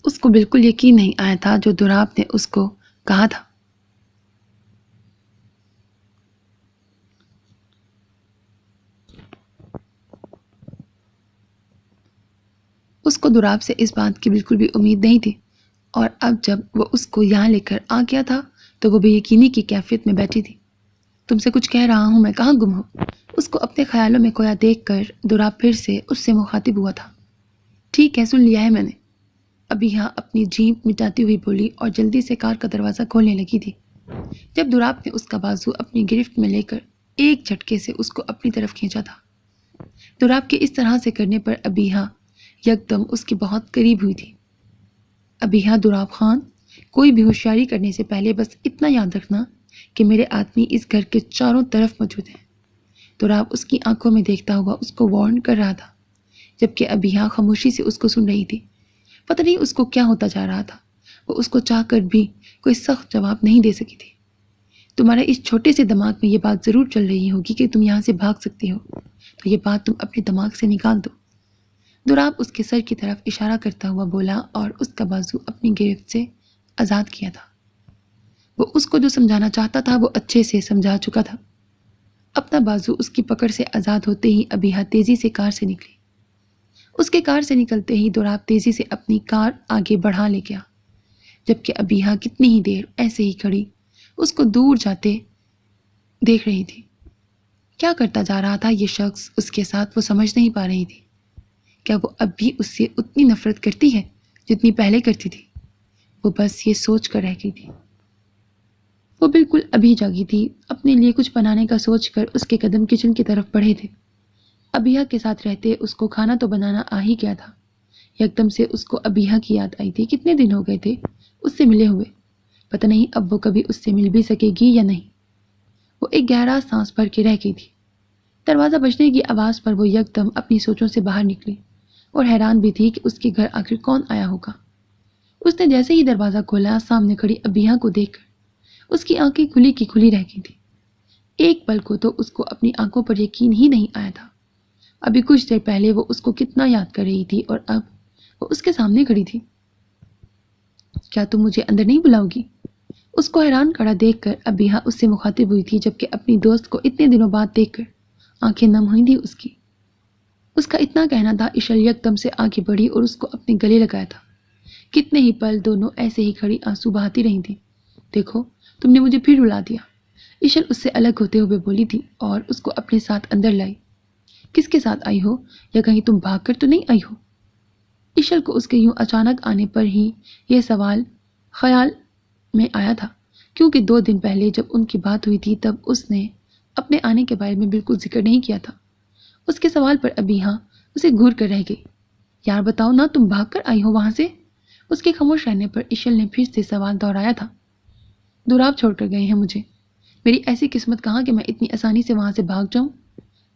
اس کو بالکل یقین نہیں آیا تھا جو دوراب نے اس کو کہا تھا۔ اس کو دوراب سے اس بات کی بالکل بھی امید نہیں تھی، اور اب جب وہ اس کو یہاں لے کر آ گیا تھا تو وہ بے یقینی کی کیفیت میں بیٹھی تھی۔ تم سے کچھ کہہ رہا ہوں، میں کہاں گم ہوں؟ اس کو اپنے خیالوں میں کھویا دیکھ کر دوراب پھر سے اس سے مخاطب ہوا تھا۔ ٹھیک ہے، سن لیا ہے میں نے، ابیحا اپنی جھیمپ مٹاتی ہوئی بولی اور جلدی سے کار کا دروازہ کھولنے لگی تھی، جب دوراب نے اس کا بازو اپنی گرفت میں لے کر ایک جھٹکے سے اس کو اپنی طرف کھینچا تھا۔ دوراب کے اس طرح سے کرنے پر ابیحا یکدم اس کے بہت قریب ہوئی تھی۔ ابیحا، دوراب خان، کوئی بھی ہوشیاری کرنے سے پہلے بس اتنا یاد رکھنا کہ میرے آدمی اس گھر کے چاروں طرف موجود ہیں۔ دوراب اس کی آنکھوں میں دیکھتا ہوا اس کو وارن کر رہا تھا، جبکہ ابیحا خاموشی سے اس کو سن رہی تھی۔ پتہ نہیں اس کو کیا ہوتا جا رہا تھا، وہ اس کو چاہ کر بھی کوئی سخت جواب نہیں دے سکی تھی۔ تمہارے اس چھوٹے سے دماغ میں یہ بات ضرور چل رہی ہوگی کہ تم یہاں سے بھاگ سکتی ہو، تو یہ بات تم اپنے دماغ سے نکال دو۔ دوراب اس کے سر کی طرف اشارہ کرتا ہوا بولا اور اس کا بازو اپنی گرفت سے آزاد کیا تھا۔ وہ اس کو جو سمجھانا چاہتا تھا وہ اچھے سے سمجھا چکا تھا۔ اپنا بازو اس کی پکڑ سے آزاد ہوتے ہی ابیحا تیزی سے کار سے نکلی۔ اس کے کار سے نکلتے ہی دوراب تیزی سے اپنی کار آگے بڑھا لے گیا، جبکہ ابیحا کتنی ہی دیر ایسے ہی کھڑی اس کو دور جاتے دیکھ رہی تھی۔ کیا کرتا جا رہا تھا یہ شخص اس کے ساتھ، وہ سمجھ نہیں پا رہی تھی۔ کیا وہ اب بھی اس سے اتنی نفرت کرتی ہے جتنی پہلے کرتی تھی؟ وہ بس یہ سوچ کر رہ گئی تھی۔ وہ بالکل ابھی جاگی تھی، اپنے لیے کچھ بنانے کا سوچ کر اس کے قدم کچن کی طرف بڑھے تھے۔ ابیحا کے ساتھ رہتے اس کو کھانا تو بنانا آ ہی گیا تھا۔ یکدم سے اس کو ابیحا کی یاد آئی تھی۔ کتنے دن ہو گئے تھے اس سے ملے ہوئے، پتہ نہیں اب وہ کبھی اس سے مل بھی سکے گی یا نہیں۔ وہ ایک گہرا سانس بھر کے رہ گئی تھی۔ دروازہ بجنے کی آواز پر وہ یکدم اپنی سوچوں سے باہر نکلی اور حیران بھی تھی کہ اس کے گھر آخر کون آیا ہوگا۔ اس نے جیسے ہی دروازہ کھولا، سامنے کھڑی ابیحا کو دیکھ کر اس کی آنکھیں کھلی کی کھلی رہ گئی تھی۔ ایک پل کو تو اس کو اپنی آنکھوں پر یقین ہی نہیں آیا تھا۔ ابھی کچھ دیر پہلے وہ اس کو کتنا یاد کر رہی تھی اور اب وہ اس کے سامنے کھڑی تھی۔ کیا تم مجھے اندر نہیں بلاؤ گی؟ اس کو حیران کھڑا دیکھ کر ابیحا اس سے مخاطب ہوئی تھی، جبکہ اپنی دوست کو اتنے دنوں بعد دیکھ کر آنکھیں نم ہوئی تھی اس کی۔ اس کا اتنا کہنا تھا، اشل یکدم سے آگے بڑھی اور اس کو اپنے گلے لگایا تھا۔ کتنے ہی پل دونوں ایسے ہی کھڑی آنسو بہاتی رہی تھی۔ دیکھو، تم نے مجھے پھر رلا دیا، اشل اس سے الگ ہوتے ہوئے بولی تھی اور اس کو اپنے ساتھ اندر لائی۔ کس کے ساتھ آئی ہو، یا کہیں تم بھاگ کر تو نہیں آئی ہو؟ اشل کو اس کے یوں اچانک آنے پر ہی یہ سوال خیال میں آیا تھا، کیونکہ 2 دن پہلے جب ان کی بات ہوئی تھی تب اس نے اپنے آنے کے بارے میں بالکل ذکر نہیں کیا تھا۔ اس کے سوال پر ابیحا اسے گھور کر رہ گئی۔ یار بتاؤ نا، تم بھاگ کر آئی ہو وہاں سے؟ اس کے خاموش رہنے پر اشل نے پھر سے سوال دہرایا تھا۔ دوراب چھوڑ کر گئے ہیں مجھے، میری ایسی قسمت کہاں کہ میں اتنی آسانی سے وہاں سے بھاگ جاؤں؟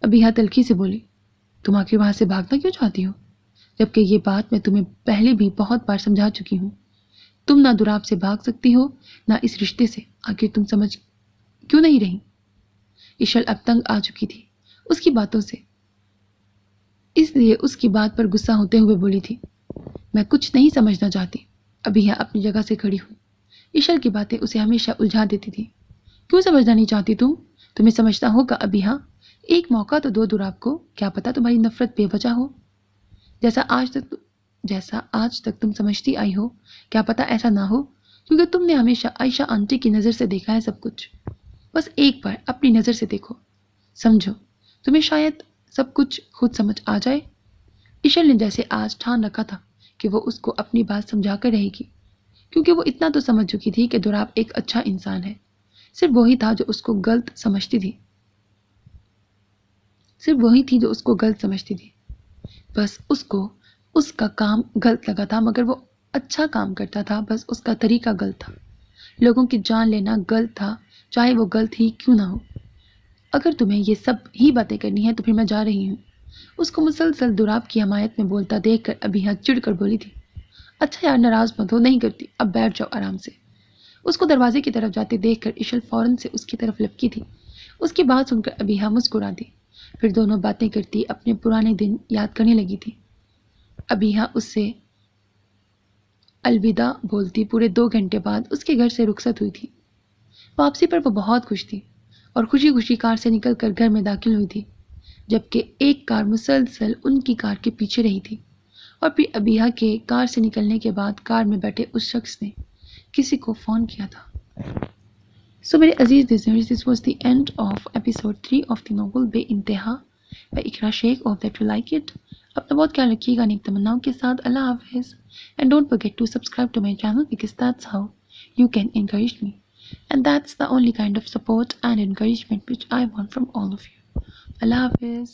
ابیحا تلخی سے بولی۔ تم آخر وہاں سے بھاگنا کیوں چاہتی ہو، جبکہ یہ بات میں تمہیں پہلے بھی بہت بار سمجھا چکی ہوں۔ تم نہ دوراب سے بھاگ سکتی ہو نہ اس رشتے سے، آخر تم سمجھ کیوں نہیں رہی؟ اشل اب تنگ آ چکی تھی اس کی باتوں سے، اس لیے اس کی بات پر غصہ ہوتے ہوئے بولی تھی، میں کچھ نہیں سمجھنا چاہتی۔ ابیحا اپنی جگہ سے کھڑی ہوئی۔ اشل کی باتیں اسے ہمیشہ الجھا دیتی تھی۔ کیوں سمجھنا نہیں چاہتی تمہیں سمجھنا ہوگا ابیحا، ایک موقع تو دو دوراب کو، کیا پتا تمہاری نفرت بے وجہ ہو، جیسا آج تک تم سمجھتی آئی ہو، کیا پتا ایسا نہ ہو، کیونکہ تم نے ہمیشہ عائشہ آنٹی کی نظر سے دیکھا ہے سب کچھ۔ بس ایک بار اپنی نظر سے دیکھو، سمجھو، تمہیں شاید سب کچھ خود سمجھ آ جائے۔ اشل نے جیسے آج ٹھان رکھا تھا کہ وہ اس کو اپنی بات سمجھا کر رہے گی، کیونکہ وہ اتنا تو سمجھ چکی تھی کہ دوراب ایک اچھا انسان ہے، صرف وہی تھا جو اس کو غلط سمجھتی تھی۔ صرف وہی تھی جو اس کو غلط سمجھتی تھی. بس اس کو اس کا کام غلط لگا تھا، مگر وہ اچھا کام کرتا تھا. بس اس کا طریقہ غلط تھا. لوگوں کی جان لینا غلط تھا، چاہے وہ غلط ہی کیوں نہ ہو. اگر تمہیں یہ سب ہی باتیں کرنی ہیں تو پھر میں جا رہی ہوں. اس کو مسلسل دوراب کی حمایت میں بولتا دیکھ کر ابیحا چڑ کر بولی تھی. اچھا یار، ناراض مت ہو، نہیں کرتی، اب بیٹھ جاؤ آرام سے. اس کو دروازے کی طرف جاتے دیکھ کر اشل فوراً سے اس کی طرف لپکی تھی. اس کی بات سن کر ابیحا مسکرا دی. پھر دونوں باتیں کرتی اپنے پرانے دن یاد کرنے لگی تھی. ابیحا اس سے الوداع بولتی پورے 2 گھنٹے بعد اس کے گھر سے رخصت ہوئی تھی. واپسی پر وہ بہت خوش تھی اور خوشی خوشی کار سے نکل کر گھر میں داخل ہوئی تھی، جبکہ ایک کار مسلسل ان کی کار کے پیچھے رہی تھی. اور پھر ابیحا کے کار سے نکلنے کے بعد کار میں بیٹھے اس شخص نے کسی کو فون کیا تھا. سو میرے عزیز listeners, this was the end of episode 3 of the novel بے انتہا by Iqra Sheikh. Hope that you like it. اپنا بہت خیال رکھیے گا نیک تمناؤں کے ساتھ. اللہ حافظ. And don't forget to subscribe to my channel because that's how you can encourage me. And that's the only kind of support and encouragement which I want from all of you. Allah Hafiz.